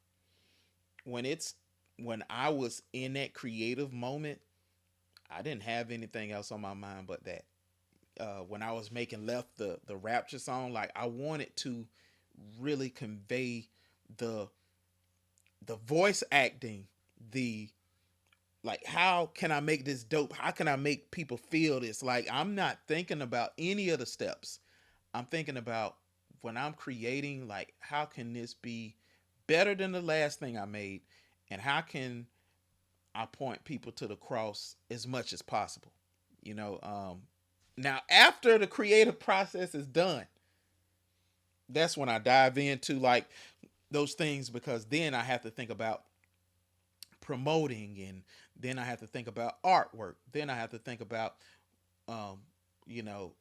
when it's when I was in that creative moment, I didn't have anything else on my mind but that. When I was making Left, the Rapture song, like I wanted to really convey the the voice acting, the like how can I make this dope? How can I make people feel this? Like I'm not thinking about any of the steps. I'm thinking about when I'm creating, like how can this be better than the last thing I made, and how can I point people to the cross as much as possible. You know, now after the creative process is done, that's when I dive into like those things, because then I have to think about promoting, and then I have to think about artwork. Then I have to think about um, you know,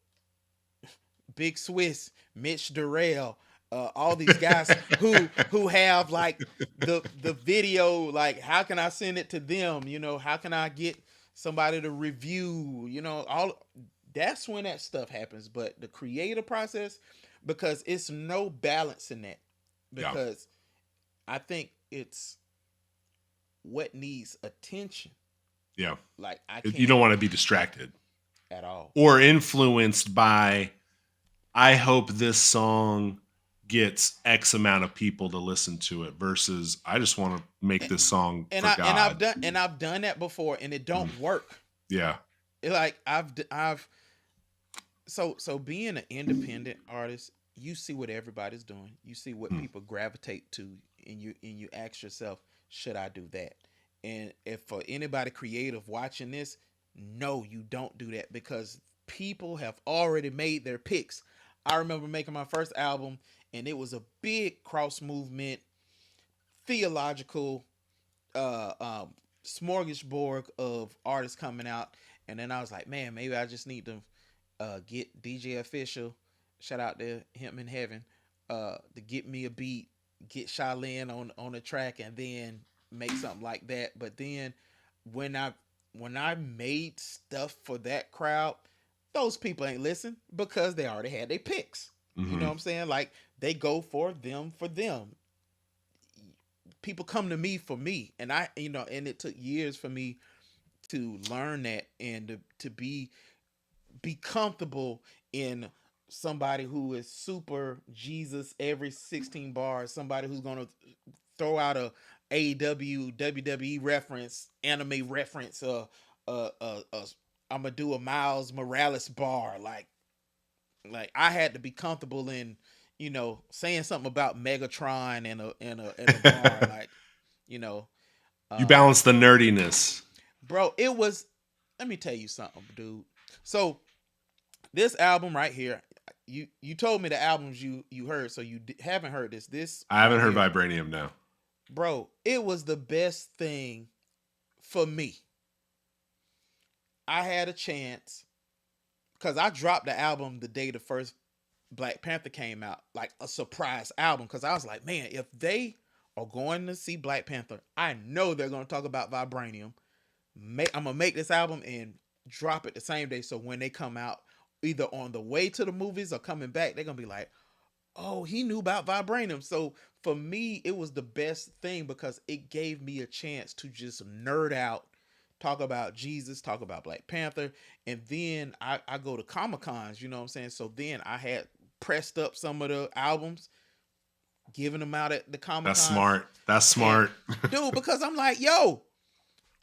Big Swiss, Mitch Durrell, all these guys who have like the video, like how can I send it to them? You know, how can I get somebody to review? You know, all that's when that stuff happens. But the creative process, because it's no balance in that, Yeah. because I think it's what needs attention. Yeah. Like I You can't don't want to be distracted at all. or influenced by I hope this song gets X amount of people to listen to it versus I just want to make this song And for I've God. done that before, and it Mhm. don't work. Yeah. Like I've so being an independent artist, you see what everybody's doing. You see what Hmm. people gravitate to, and you ask yourself, should I do that? And if for anybody creative watching this, no, you don't do that, because people have already made their picks. I remember making my first album, and it was a big cross movement, theological smorgasbord of artists coming out. And then I was like, man, maybe I just need to get DJ Official, shout out to him in heaven, to get me a beat, get Shaolin on the track, and then make something like that. But then when I when I made stuff for that crowd, those people ain't listen because they already had their picks. You know Hmm. what I'm saying? Like they go for them for them. People come to me for me, and I, you know, and it took years for me to learn that, and to be comfortable in somebody who is super Jesus every 16 bars, somebody who's gonna throw out a AEW WWE reference, anime reference, I'm gonna do a Miles Morales bar, like I had to be comfortable in, you know, saying something about Megatron in a bar, like, you know, You um, balance the nerdiness. bro, it was. Let me tell you something, dude. So this album right here, you told me the albums you heard, so haven't heard this. This I haven't right heard here, Vibranium now. bro, it was the best thing for me. I had a chance because I dropped the album the day the first Black Panther came out, like a surprise album. Because I was like, man, if they are going to see Black Panther, I know they're going to talk about Vibranium. I'm gonna make this album and drop it the same day. So when they come out, either on the way to the movies or coming back, they're gonna be like, "Oh, he knew about Vibranium." So for me, it was the best thing because it gave me a chance to just nerd out, talk about Jesus, talk about Black Panther, and then I go to Comic Cons. You know what I'm saying? So then I had pressed up some of the albums, giving them out at the Comic That's Cons, smart. That's and smart. dude, because I'm like, yo,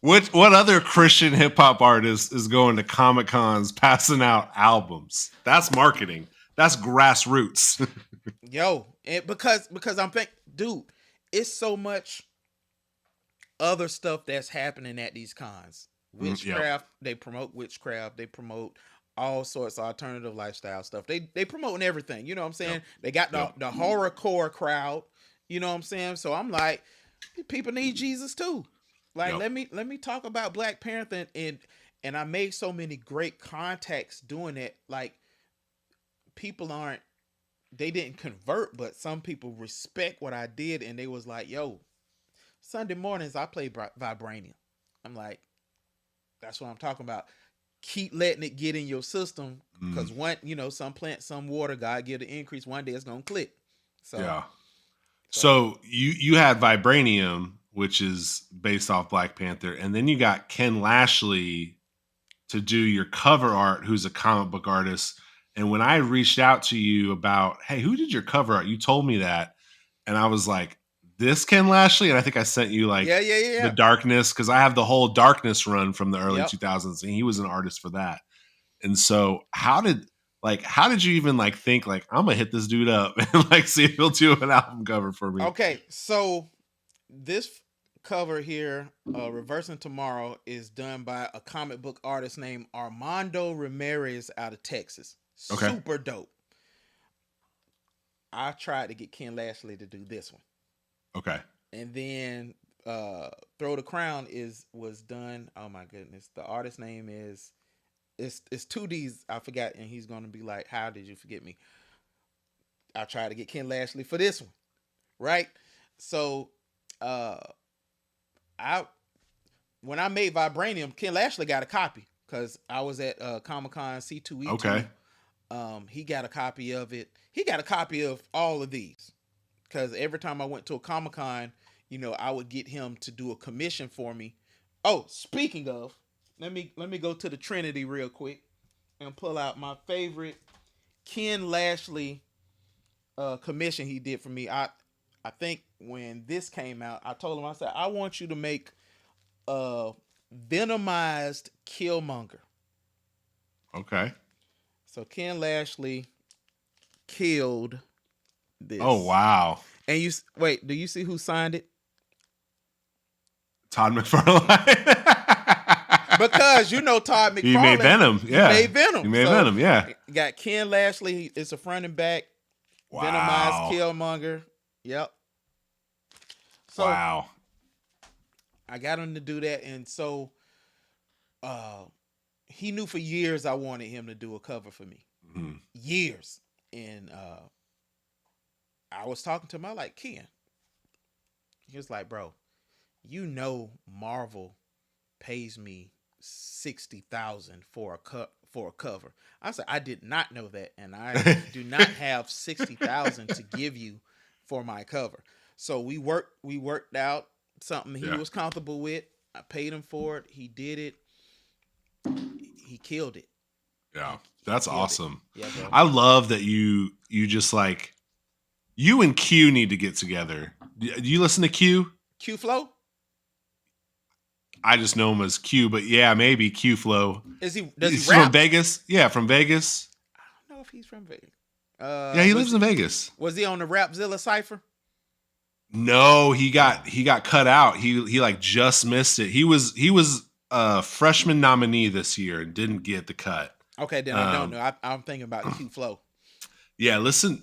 What other Christian hip hop artist is going to Comic Cons passing out albums? That's marketing. That's grassroots. yo, and because I'm think, dude, it's so much other stuff that's happening at these cons. Yep. Witchcraft, they promote witchcraft, they promote all sorts of alternative lifestyle stuff. They promoting everything, you know what I'm Yep. saying? They got Yep. the horrorcore crowd, you know what I'm saying? So I'm like, people need Jesus too. Like Yep. let me talk about Black Panther, and I made so many great contacts doing it. Like people aren't, they didn't convert, but some people respect what I did, and they was like, yo, Sunday mornings I play Vibranium. I'm like, that's what I'm talking about. Keep letting it get in your system, Mm, because one, some plant, some water, God give the increase. One day it's gonna click. So, yeah. so So you had Vibranium, which is based off Black Panther, and then you got Ken Lashley to do your cover art, who's a comic book artist. And when I reached out to you about, hey, who did your cover art? You told me that, and I was like, this Ken Lashley, and I think I sent you yeah, like yeah, yeah, the yeah. Darkness, because I have the whole Darkness run from the early Yep. 2000s, and he was an artist for that. And so how did you even like think like I'm gonna hit this dude up and like see if he'll do an album cover for me? Okay, so this cover here, Reversing Tomorrow, is done by a comic book artist named Armando Ramirez out of Texas. Okay. Super dope. I tried to get Ken Lashley to do this one. Okay. And then Throw the Crown was done. Oh my goodness. The artist name is, it's two D's, I forgot, and he's gonna be like, how did you forget me? I tried to get Ken Lashley for this one. Right? So uh I when I made Vibranium, Ken Lashley got a copy because I was at Comic Con C2E2. Okay. He got a copy of it. He got a copy of all of these because every time I went to a Comic Con, I would get him to do a commission for me. Oh, speaking of, let me go to the Trinity real quick and pull out my favorite Ken Lashley commission he did for me. I think when this came out, I told him, I said, I want you to make a venomized Killmonger. Okay. So Ken Lashley killed this. Oh wow. And you wait, do you see who signed it? Todd McFarlane. Because Todd McFarlane. He made Venom. Yeah. He made Venom. He made Venom. Yeah. Got Ken Lashley. It's a front and back. Wow. Venomized Killmonger. Yep. So wow. I got him to do that, and so he knew for years I wanted him to do a cover for me. Mm-hmm. Years. And I was talking to him, I like, Ken. He was like, bro, Marvel pays me $60,000 for a cover. I said, I did not know that, and I do not have $60,000 to give you for my cover. So we worked out something he was comfortable with. I paid him for it. He did it. He killed it. Yeah. That's awesome. Yeah, bro. I love that you just like, you and Q need to get together. Do you listen to Q? Q Flow? I just know him as Q, but yeah, maybe Q Flow. Does he He's rap? from Vegas? Yeah, from Vegas. I don't know if he's from Vegas. Yeah, he lives in Vegas. Was he on the Rapzilla Cypher? No, he got cut out. He like just missed it. He was a freshman nominee this year and didn't get the cut. Okay, then I don't know. I'm thinking about Q Flow. Yeah, listen.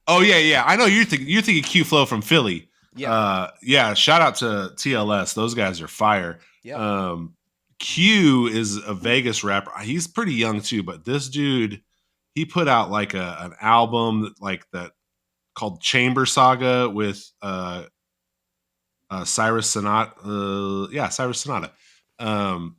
Oh yeah. I know you're thinking Q Flow from Philly. Yeah. Yeah. Shout out to TLS. Those guys are fire. Yeah. Q is a Vegas rapper. He's pretty young too, but this dude, he put out like an album like that called Chamber Saga with Cyrus Sonata. Cyrus Sonata. And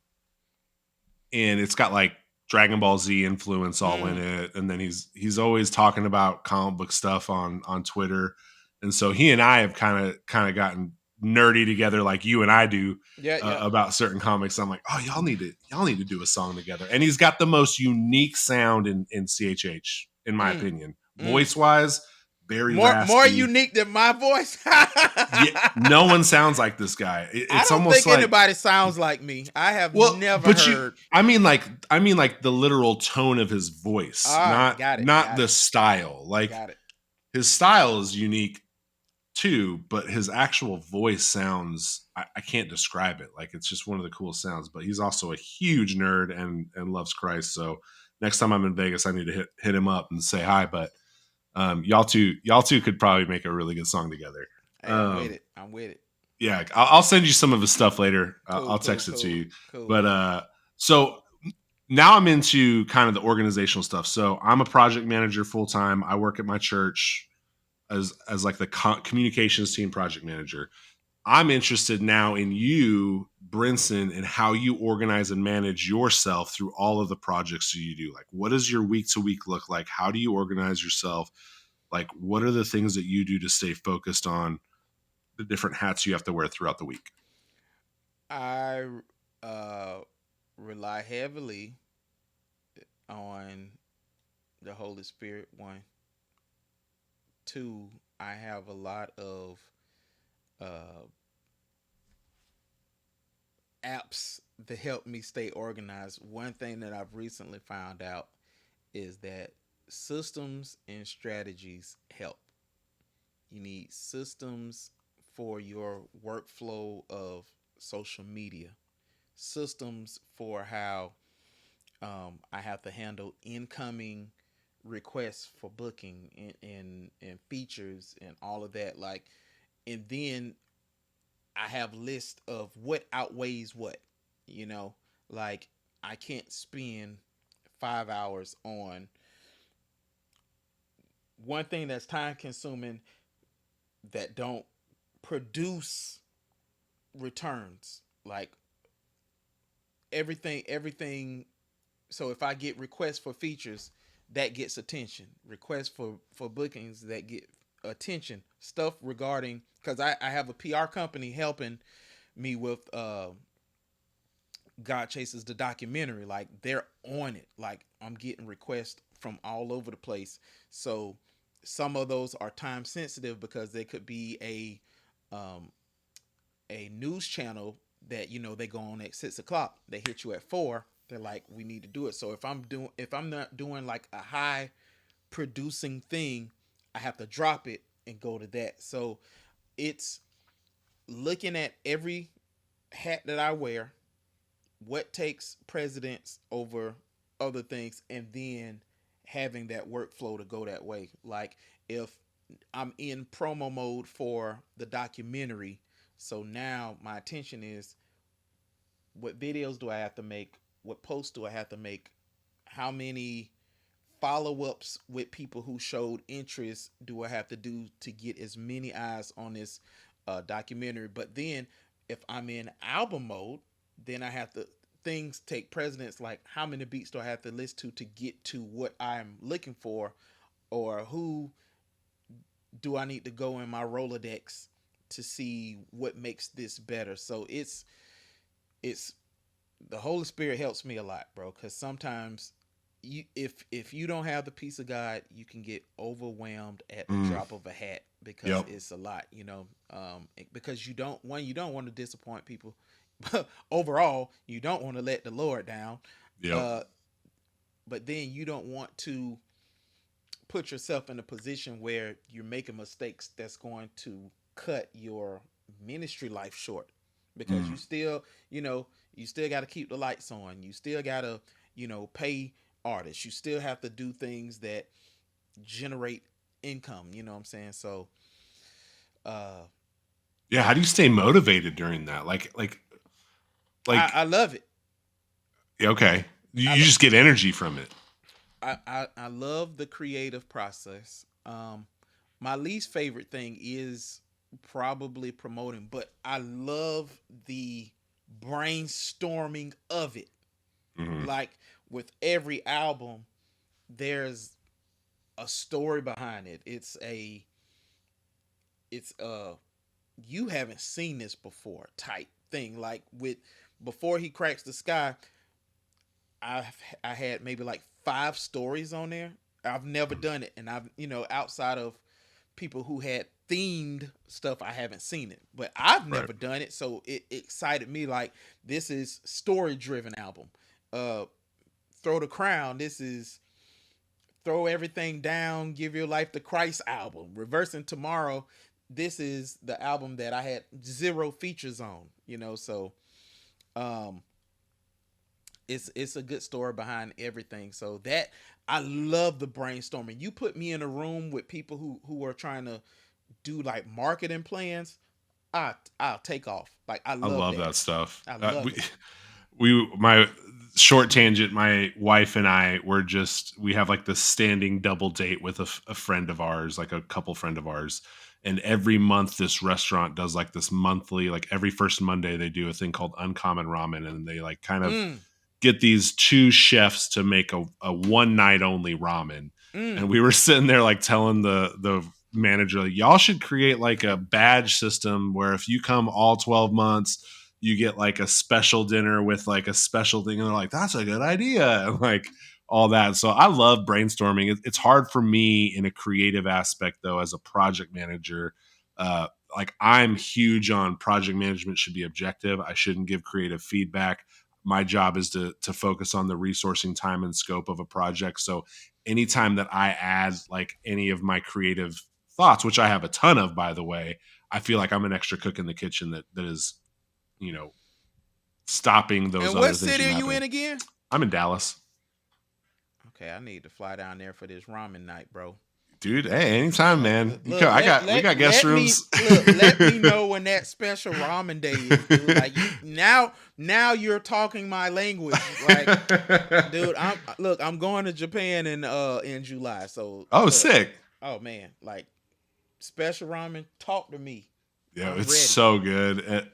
it's got like Dragon Ball Z influence all in it. And then he's always talking about comic book stuff on Twitter. And so he and I have kind of gotten nerdy together like you and I do about certain comics. I'm like, oh, y'all need to do a song together. And he's got the most unique sound in CHH, in my opinion. Voice wise, very raspy. More unique than my voice. Yeah, no one sounds like this guy. It's I don't almost think like anybody sounds like me. I have never heard. I mean like the literal tone of his voice, not got the style. Like got it. his style is unique too, but his actual voice sounds, I can't describe it. Like it's just one of the coolest sounds. But he's also a huge nerd and loves Christ. So next time I'm in Vegas, I need to hit him up and say hi. But y'all two could probably make a really good song together. Hey, I'm with Um, it. I'm with it. yeah, I'll send you some of his stuff later. Cool, I'll cool, text it to cool, you. cool. But so now I'm into kind of the organizational stuff. So I'm a project manager full time. I work at my church as like the communications team project manager. I'm interested now in you, Brinson, and how you organize and manage yourself through all of the projects that you do. Like, what does your week to week look like? How do you organize yourself? Like, what are the things that you do to stay focused on the different hats you have to wear throughout the week? I uh, rely heavily on the Holy Spirit. One, two. I have a lot of uh, apps to help me stay organized. One thing that I've recently found out is that systems and strategies help. You need systems for your workflow of social media, systems for how I have to handle incoming requests for booking and features and all of that. Like, and then I have list of what outweighs what. You know, like I can't spend 5 hours on one thing that's time consuming that don't produce returns. Like everything. So if I get requests for features, that gets attention. Requests for bookings, that get attention. Stuff regarding, because I have a PR company helping me with God Chases the documentary. Like they're on it. Like I'm getting requests from all over the place. So some of those are time sensitive because they could be a news channel that they go on at 6 o'clock. They hit you at 4. They're like, we need to do it. So if I'm not doing like a high producing thing, I have to drop it and go to that. So it's looking at every hat that I wear, what takes precedence over other things, and then having that workflow to go that way. Like if I'm in promo mode for the documentary, so now my attention is what videos do I have to make? What posts do I have to make? How many follow ups with people who showed interest do I have to do to get as many eyes on this documentary? But then if I'm in album mode, then I have to, things take precedence, like how many beats do I have to listen to get to what I'm looking for, or who do I need to go in my Rolodex to see what makes this better. So it's the Holy Spirit helps me a lot, bro, because sometimes if you don't have the peace of God, you can get overwhelmed at the Mm, drop of a hat because yep. it's a lot, because you don't want to disappoint people. But overall, you don't want to let the Lord down. Yep. Uh, but then you don't want to put yourself in a position where you're making mistakes that's going to cut your ministry life short, because Mm. you still got to keep the lights on, you still got to pay artists, you still have to do things that generate income, you know what I'm saying? So uh Yeah. How yeah, do you stay motivated during that? Like, I love it. yeah, okay. You I, you just get energy from it. I love the creative process. My least favorite thing is probably promoting, but I love the brainstorming of it. Hmm. Like with every album, there's a story behind it. It's you haven't seen this before type thing. Like with Before He Cracks the Sky, I had maybe like 5 stories on there. I've never done it, and I've outside of people who had themed stuff, I haven't seen it, but I've Right. never done it, so it excited me. Like this is story driven album. Uh, Throw the Crown. This is Throw Everything Down, Give Your Life to Christ album. Reversing Tomorrow. this is the album that I had zero features on, so um it's a good story behind everything. So that I love the brainstorming. You put me in a room with people who are trying to do like marketing plans, I'll take off. Like I I love love that. that stuff. I love it. My short tangent, my wife and I we have like this standing double date with a friend of ours, like a couple friend of ours. And every month this restaurant does like this monthly, like every first Monday they do a thing called Uncommon Ramen, and they like kind of Mm, get these two chefs to make a one night only ramen. And mm. we were sitting there like telling the manager, like, y'all should create like a badge system where if you come all 12 months, you get like a special dinner with like a special thing. And they're like, that's a good idea. And like all that. So I love brainstorming. It's hard for me in a creative aspect though, as a project manager. Like I'm huge on project management should be objective. I shouldn't give creative feedback. My job is to focus on the resourcing time and scope of a project. So anytime that I add like any of my creative thoughts, which I have a ton of, by the way, I feel like I'm an extra cook in the kitchen that is, you know, stopping those And other what things city from are you happening. in again? I'm in Dallas. Okay, I need to fly down there for this ramen night, bro. Dude, hey, anytime, man. You Look, come, we got guest let me rooms. let me know when that special ramen day is, dude. Like you now you're talking my language. Like, dude, I'm going to Japan in July. So Oh, look, sick. oh man, like special ramen, talk to me. Yeah, I'm it's ready. so good.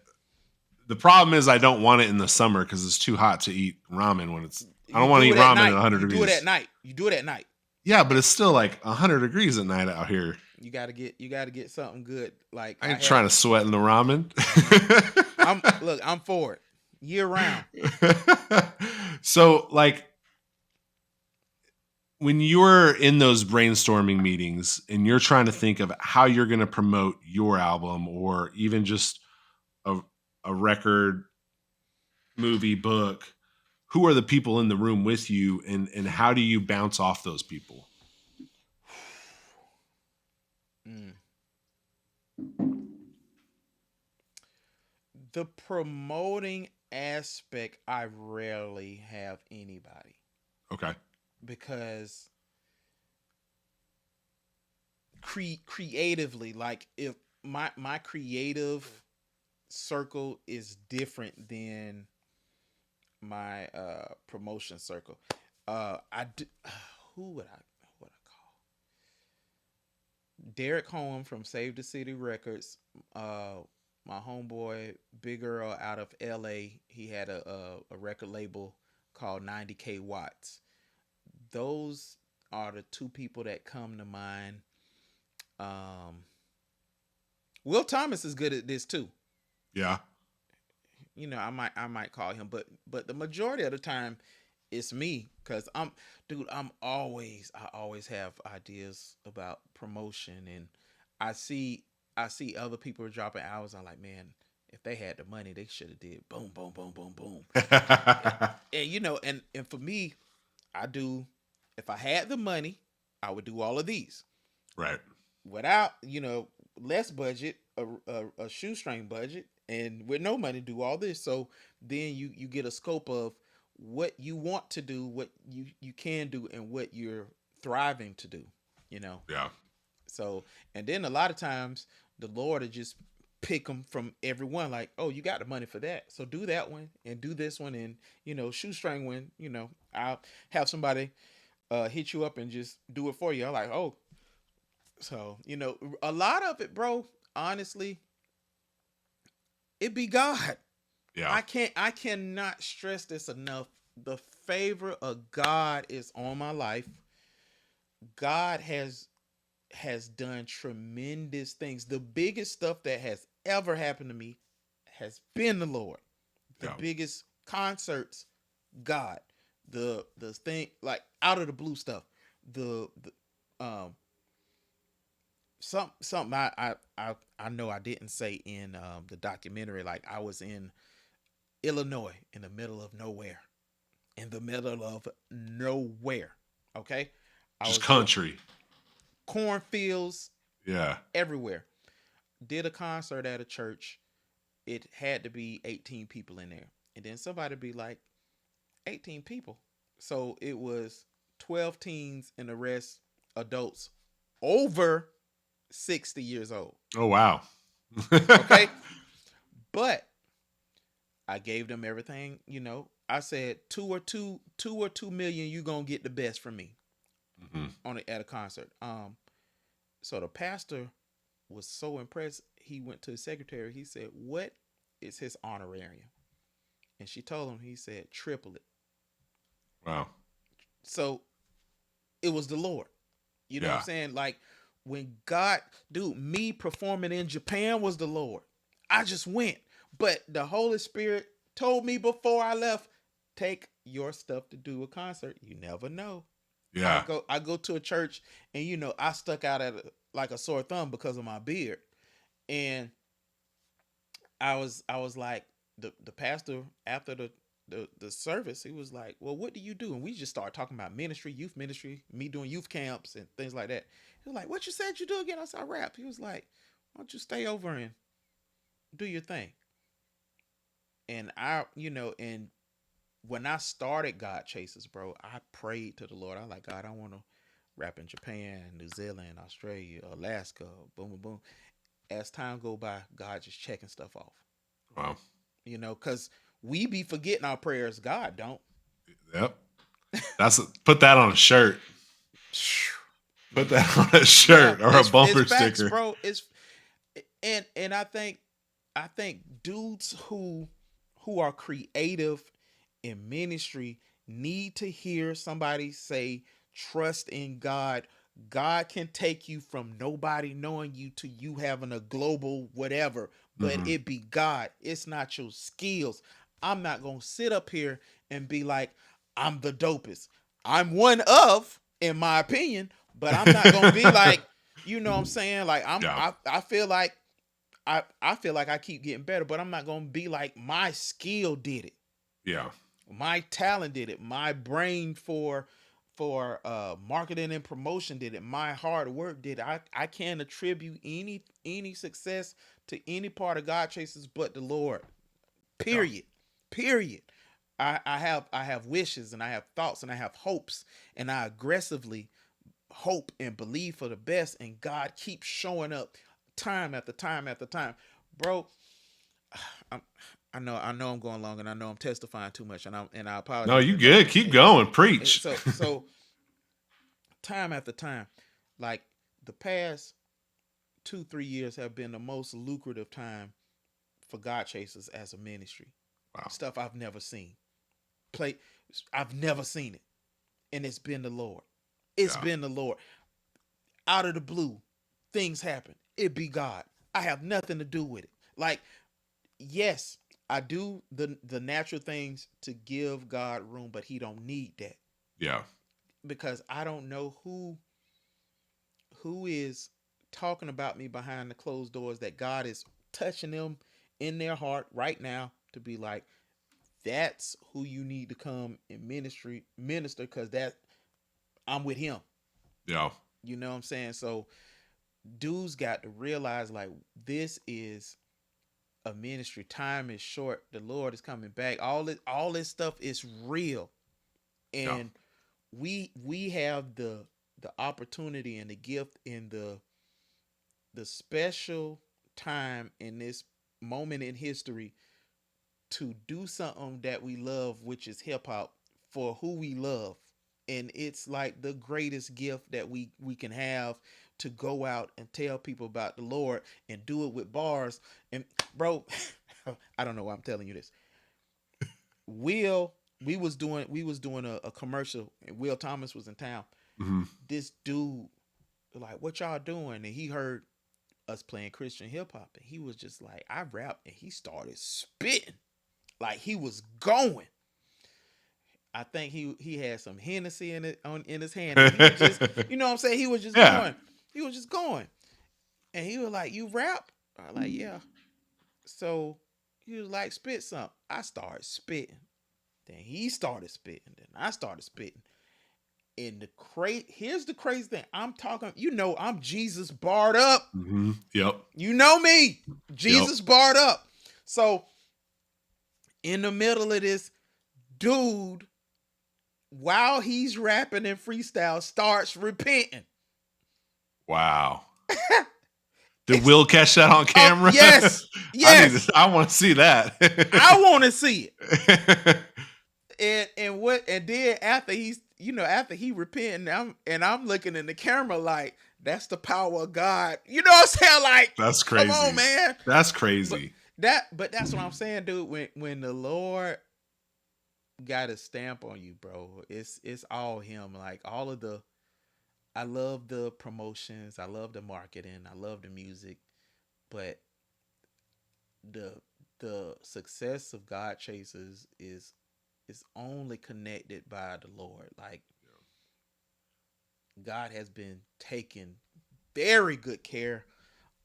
The problem is I don't want it in the summer because it's too hot to eat ramen when it's. I You don't want to do eat it at ramen at night. 100 You do it at degrees. night. You do it at night. Yeah, but it's still like 100 degrees at night out here. You gotta get something good. Like I I ain't had trying to sweat in the ramen. I'm for it. Year round. So, like, when you're in those brainstorming meetings and you're trying to think of how you're going to promote your album or even just a, a record, movie, book, who are the people in the room with you and how do you bounce off those people? Mm. The promoting aspect, I rarely have anybody Okay. because creatively, like if my creative circle is different than my promotion circle. I do, who would I call? Derek Holm from Save the City Records. My homeboy Big Earl out of LA. He had a record label called 90K Watts. Those are the two people that come to mind. Um, Will Thomas is good at this too. Yeah. I might call him, but the majority of the time it's me because I always have ideas about promotion, and I see I see other people are dropping hours. I'm like, man, if they had the money, they should have did boom, boom, boom, boom, boom. And for me, I do. If I had the money, I would do all of these. Right. Without less budget, a shoestring budget, and with no money, do all this. So then you get a scope of what you want to do, what you can do, and what you're thriving to do. You know. Yeah. So and then a lot of times the Lord will just pick them from everyone. Like, oh, you got the money for that, so do that one and do this one, and shoestring one. I'll have somebody hit you up and just do it for you. I'm like, oh, so, a lot of it, bro, honestly, it be God. Yeah. I cannot stress this enough. The favor of God is on my life. God has done tremendous things. The biggest stuff that has ever happened to me has been the Lord. The Yeah. biggest concerts, God. The thing like out of the blue stuff. The something I know I didn't say in the documentary. Like I was in Illinois, in the middle of nowhere, in the middle of nowhere. Okay, I Just was there, country. cornfields Yeah. everywhere. did a concert at a church. It had to be 18 people in there. And then somebody be like, 18 people. So it was 12 teens and the rest adults over 60 years old. Oh wow. Okay? But I gave them everything, you know. I said 2 or 2 million, you gonna get the best from me Mhm. at a concert. So the pastor was so impressed, he went to his secretary. He said, "What is his honorarium?" And she told him. He said, "Triple it." Wow. So it was the Lord. You know what I'm Yeah. saying? Like when God, dude, me performing in Japan was the Lord. I just went, but the Holy Spirit told me before I left, take your stuff to do a concert. You never know. Yeah. I go to a church, and you know I stuck out like a sore thumb because of my beard, and I was like the pastor after the service, he was like, "Well, what do you do?" And we just started talking about ministry, youth ministry, me doing youth camps and things like that. He was like, "What you said you do again?" I said, "I rap." He was like, "Why don't you stay over and do your thing?" And and when I started God Chasers, bro, I prayed to the Lord. I was like, God, I want to rap in Japan, New Zealand, Australia, Alaska, boom, boom, boom. As time go by, God just checking stuff off. Wow. Because we be forgetting our prayers. God don't. Yep. Put that on a shirt. Put that on a Yeah, shirt or a it's bumper facts, sticker. bro. It's and I think dudes who are creative in ministry need to hear somebody say, trust in God. God can take you from nobody knowing you to you having a global whatever, but Mhm. it be God. It's not your skills. I'm not going to sit up here and be like, I'm the dopest. I'm one of, in my opinion, but I'm not going to be like, you know what I'm saying? Like Yeah. I feel like I feel like I keep getting better, but I'm not going to be like my skill did it. Yeah. My talent did it. My brain for marketing and promotion did it. My hard work did it. I can't attribute any success to any part of God Chasers but the Lord. Yeah. Period. Period. I have wishes and I have thoughts and I have hopes and I aggressively hope and believe for the best, and God keeps showing up time after time after time. Bro, I'm, I know I'm going long and I know I'm testifying too much, and I No, apologize you if I'm good. Keep going. Preach. so time after time, like the past 2-3 years have been the most lucrative time for God Chasers as a ministry. Wow. Stuff I've never seen. Play I've never seen it. And it's been the Lord. It's Yeah. been the Lord. Out of the blue, things happen. It be God. I have nothing to do with it. Like, yes, I do the natural things to give God room, but he don't need that. Yeah. Because I don't know who is talking about me behind the closed doors, that God is touching them in their heart right now to be like, that's who you need to come in minister, because that I'm with him. Yeah. You know what I'm saying? So dudes got to realize, like, this is a ministry. Time is short. The Lord is coming back. All this stuff is real. Yeah. And we have the opportunity and the gift in the special time in this moment in history to do something that we love, which is hip hop, for who we love. And it's like the greatest gift that we can have, to go out and tell people about the Lord and do it with bars. And bro, I don't know why I'm telling you this. Will we was doing a commercial, and Will Thomas was in town. Hmm. This dude like, what y'all doing? And he heard us playing Christian hip hop, and he was just like, I rap, and he started spitting like he was going. I think he had some Hennessy in his hand, and he was just, you know what I'm saying, he was just Yeah. going. He was just going. And he was like, you rap? I was like, yeah. So he was like, spit something. I started spitting. Then he started spitting. Then I started spitting. And here's the crazy thing. I'm talking, I'm Jesus barred up. Mm-hmm. Yep. You know me. Jesus Yep. barred up. So in the middle of this, dude, while he's rapping and freestyle, starts repenting. Wow. Did Will catch that on camera? Yes. I want to see that. I want to see it. And then after after he repented, I'm looking in the camera like, that's the power of God. You know what I'm saying? Like, that's crazy. Come on, man. That's crazy. But that's what I'm saying, dude. When the Lord got a stamp on you, bro, it's all him. Like I love the promotions, I love the marketing, I love the music, but the success of God Chasers is only connected by the Lord. Like, God has been taking very good care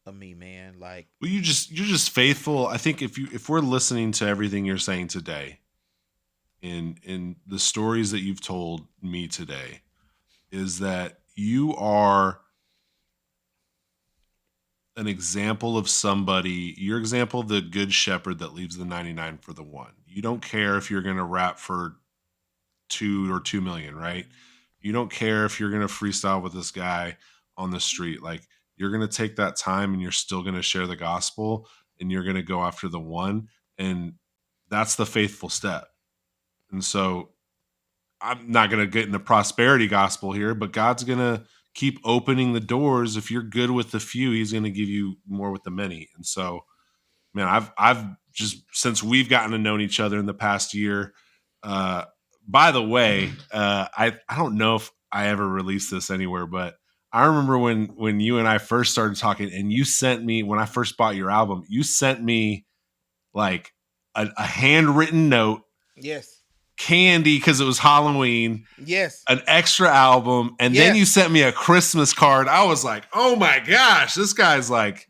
of me, man. Like, well, you're just faithful. I think if we're listening to everything you're saying today, in the stories that you've told me today, is that you are an example of somebody. Your example of the good shepherd that leaves the 99 for the one. You don't care if you're going to rap for 2 million, right? You don't care if you're going to freestyle with this guy on the street. Like, you're going to take that time and you're still going to share the gospel and you're going to go after the one. And that's the faithful step. And so I'm not going to get into prosperity gospel here, but God's going to keep opening the doors. If you're good with the few, he's going to give you more with the many. And so, man, I've just, since we've gotten to know each other in the past year, by the way, I don't know if I ever released this anywhere, but I remember when you and I first started talking, and you sent me, when I first bought your album, you sent me like a handwritten note, yes, candy because it was Halloween, yes, an extra album, and then you sent me a Christmas card. I was like, oh my gosh, this guy's like,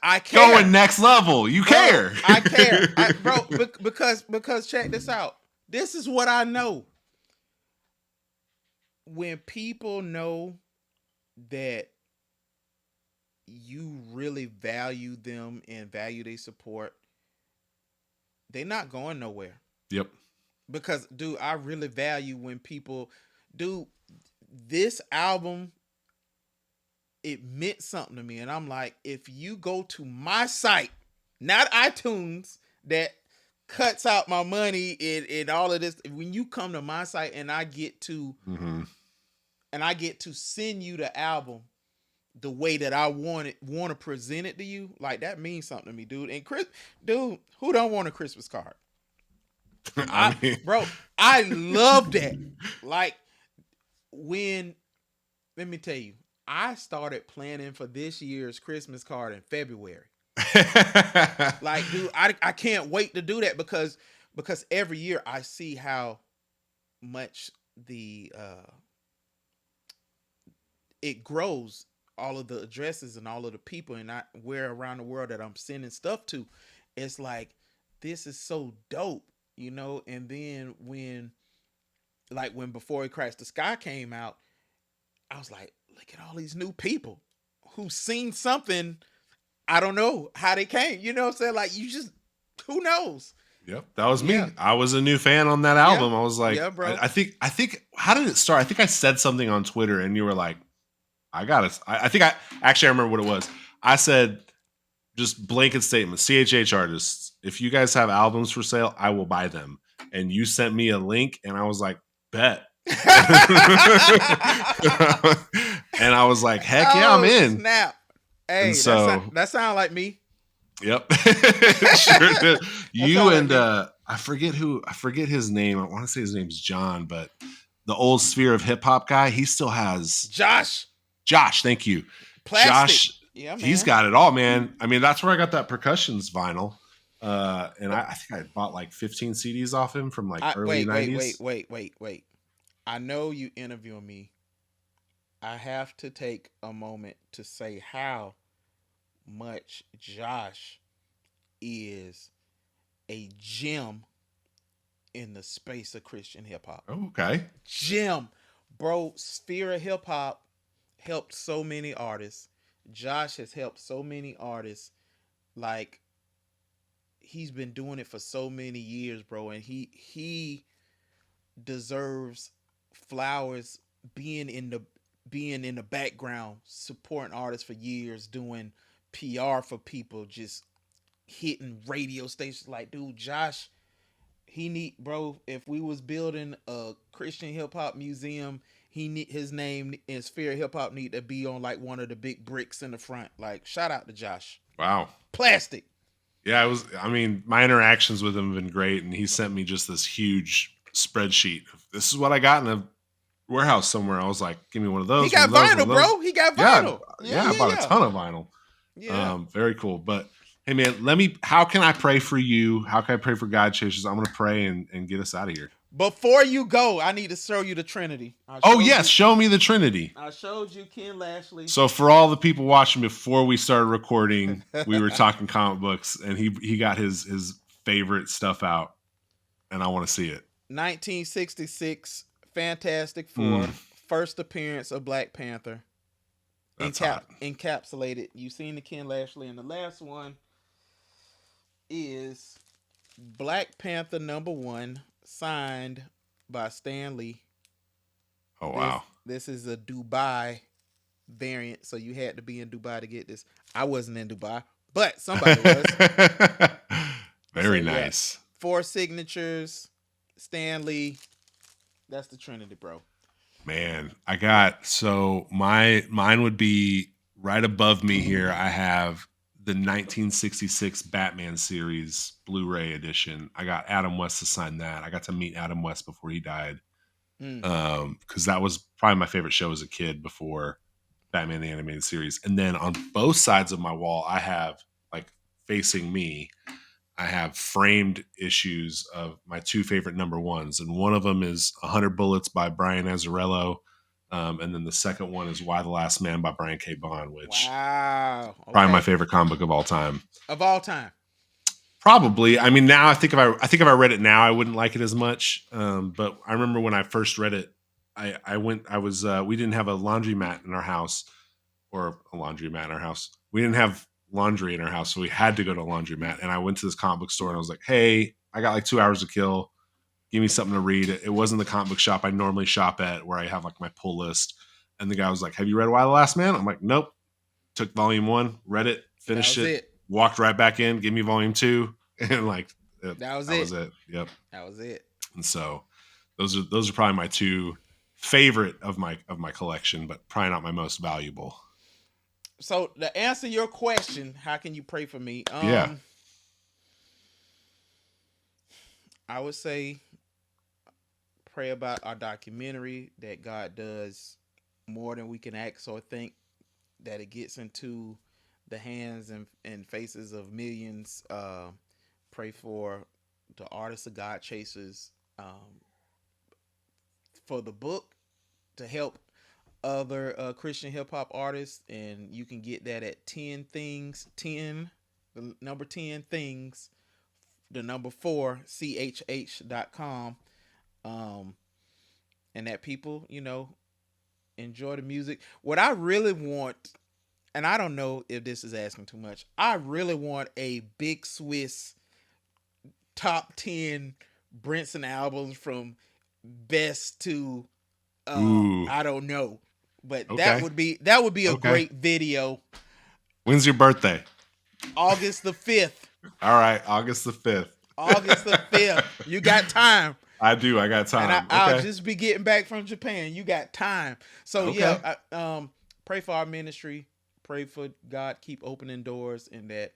I care. Going next level. You bro, care. I care, bro. Because check this out. This is what I know. When people know that you really value them and value their support, they're not going nowhere. Yep. Because, dude, I really value when people, dude, this album, it meant something to me. And I'm like, if you go to my site, not iTunes, that cuts out my money and all of this, when you come to my site and I get to send you the album the way that I want to present it to you, like, that means something to me, dude. And dude, who don't want a Christmas card? Bro, I love that. Like, let me tell you, I started planning for this year's Christmas card in February. Like, dude, I can't wait to do that because every year I see how much it grows, all of the addresses and all of the people and where around the world that I'm sending stuff to. It's like, this is so dope, and then when Before He Crashed the Sky came out, I was like, look at all these new people who've seen something. I don't know how they came. You know what I'm saying? Like, who knows? Yep, that was me. I was a new fan on that album. I was like, bro. I think, how did it start? I think I said something on Twitter and you were like, I remember what it was. I said, just blanket statement, CHH artists, if you guys have albums for sale, I will buy them. And you sent me a link and I was like, bet. And I was like, heck yeah, I'm in. Snap. Hey, and so that sound like me. Yep. Sure did. You and like I forget his name. I want to say his name's John, but the old Sphere of Hip Hop guy, he still has Josh, thank you. Plastic. Josh, yeah, man. He's got it all, man. I mean, that's where I got that Percussions vinyl. And I think I bought like 15 CDs off him from like early 90s. Wait. I know you interviewing me. I have to take a moment to say how much Josh is a gem in the space of Christian hip hop. Okay. Jim, bro, Sphere of Hip Hop helped so many artists. Josh has helped so many artists. Like, he's been doing it for so many years, bro, and he deserves flowers being in the background supporting artists for years, doing PR for people, just hitting radio stations. Like, dude, Josh, he need, bro, if we was building a Christian hip hop museum, he need his name and Sphere Hip Hop need to be on like one of the big bricks in the front. Like, shout out to Josh. Wow. Plastic. Yeah, I mean, my interactions with him have been great, and he sent me just this huge spreadsheet. This is what I got in a warehouse somewhere. I was like, give me one of those. He got one of those, vinyl, one of those. bro. He got Yeah, vinyl. yeah, I bought a ton of vinyl. Yeah. Very cool. But hey, man, how can I pray for you? How can I pray for God Chasers? I'm going to pray and get us out of here. Before you go, I need to show you the Trinity. Oh, yes. Show me the Trinity. I showed you Ken Lashley. So for all the people watching before we started recording, we were talking comic books, and he got his favorite stuff out, and I want to see it. 1966 Fantastic Four, first appearance of Black Panther. Encapsulated. You've seen the Ken Lashley, and the last one is Black Panther #1, signed by Stan Lee. Oh, wow. This is a Dubai variant, so you had to be in Dubai to get this. I wasn't in Dubai, but somebody was. Very nice. 4 signatures, Stan Lee. That's the Trinity, bro. Man, mine would be right above me here. I have the 1966 Batman series Blu-ray edition. I got Adam West to sign that. I got to meet Adam West before he died. Because that was probably my favorite show as a kid before Batman the Animated Series. And then on both sides of my wall, I have, like, facing me, I have framed issues of my 2 favorite #1s. And one of them is 100 Bullets by Brian Azzarello. And then the second one is Why the Last Man by Brian K. Vaughan, which probably my favorite comic book of all time. Of all time. Probably. I mean, now I think if I read it now, I wouldn't like it as much. But I remember when I first read it, we didn't have a laundromat in our house. We didn't have laundry in our house, so we had to go to a laundromat. And I went to this comic book store and I was like, hey, I got like 2 hours to kill. Give me something to read. It wasn't the comic book shop I normally shop at, where I have like my pull list. And the guy was like, have you read Why the Last Man? I'm like, nope. Took volume 1, read it, finished it, walked right back in, give me volume 2, and like that was it. Yep. That was it. And so those are probably my 2 favorite of my collection, but probably not my most valuable. So to answer your question, how can you pray for me? Yeah. I would say pray about our documentary, that God does more than we can ask or think, that it gets into the hands and faces of millions. Pray for the artists of God Chasers, for the book to help other Christian hip hop artists, and you can get that at 10 things, the number 10 things, the number 4 chh.com, and that people, enjoy the music. What I really want, and I don't know if this is asking too much, I really want a Big Swiss top 10 Brinson albums from best to I don't know, but that would be a great video. When's your birthday? August the 5th. All right, August the 5th. August the 5th. You got time. I do. I got time. And I'll just be getting back from Japan. You got time. So yeah, pray for our ministry. Pray for God keep opening doors, and that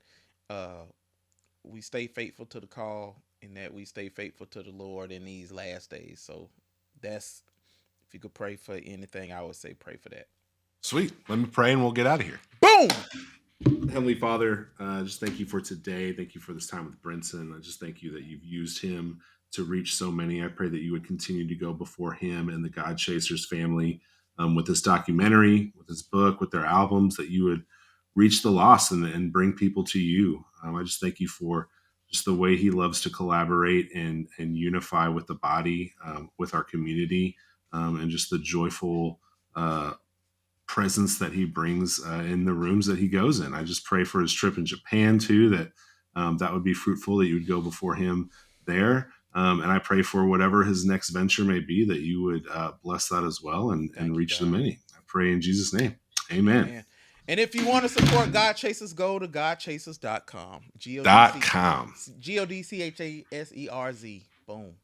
we stay faithful to the call, and that we stay faithful to the Lord in these last days. So that's, if you could pray for anything, I would say pray for that. Sweet. Let me pray and we'll get out of here. Boom. Heavenly Father, just thank you for today. Thank you for this time with Brinson. I just thank you that you've used him to reach so many. I pray that you would continue to go before him and the God Chasers family with this documentary, with this book, with their albums, that you would reach the lost and bring people to you. I just thank you for just the way he loves to collaborate and unify with the body, with our community, and just the joyful presence that he brings in the rooms that he goes in. I just pray for his trip in Japan too, that that would be fruitful, that you would go before him there. And I pray for whatever his next venture may be, that you would bless that as well, and Thank you, reach the God. many. I pray in Jesus' name. Amen. Amen. And if you want to support God Chasers, go to godchasers.com. .com. GODCHASERZ. Boom.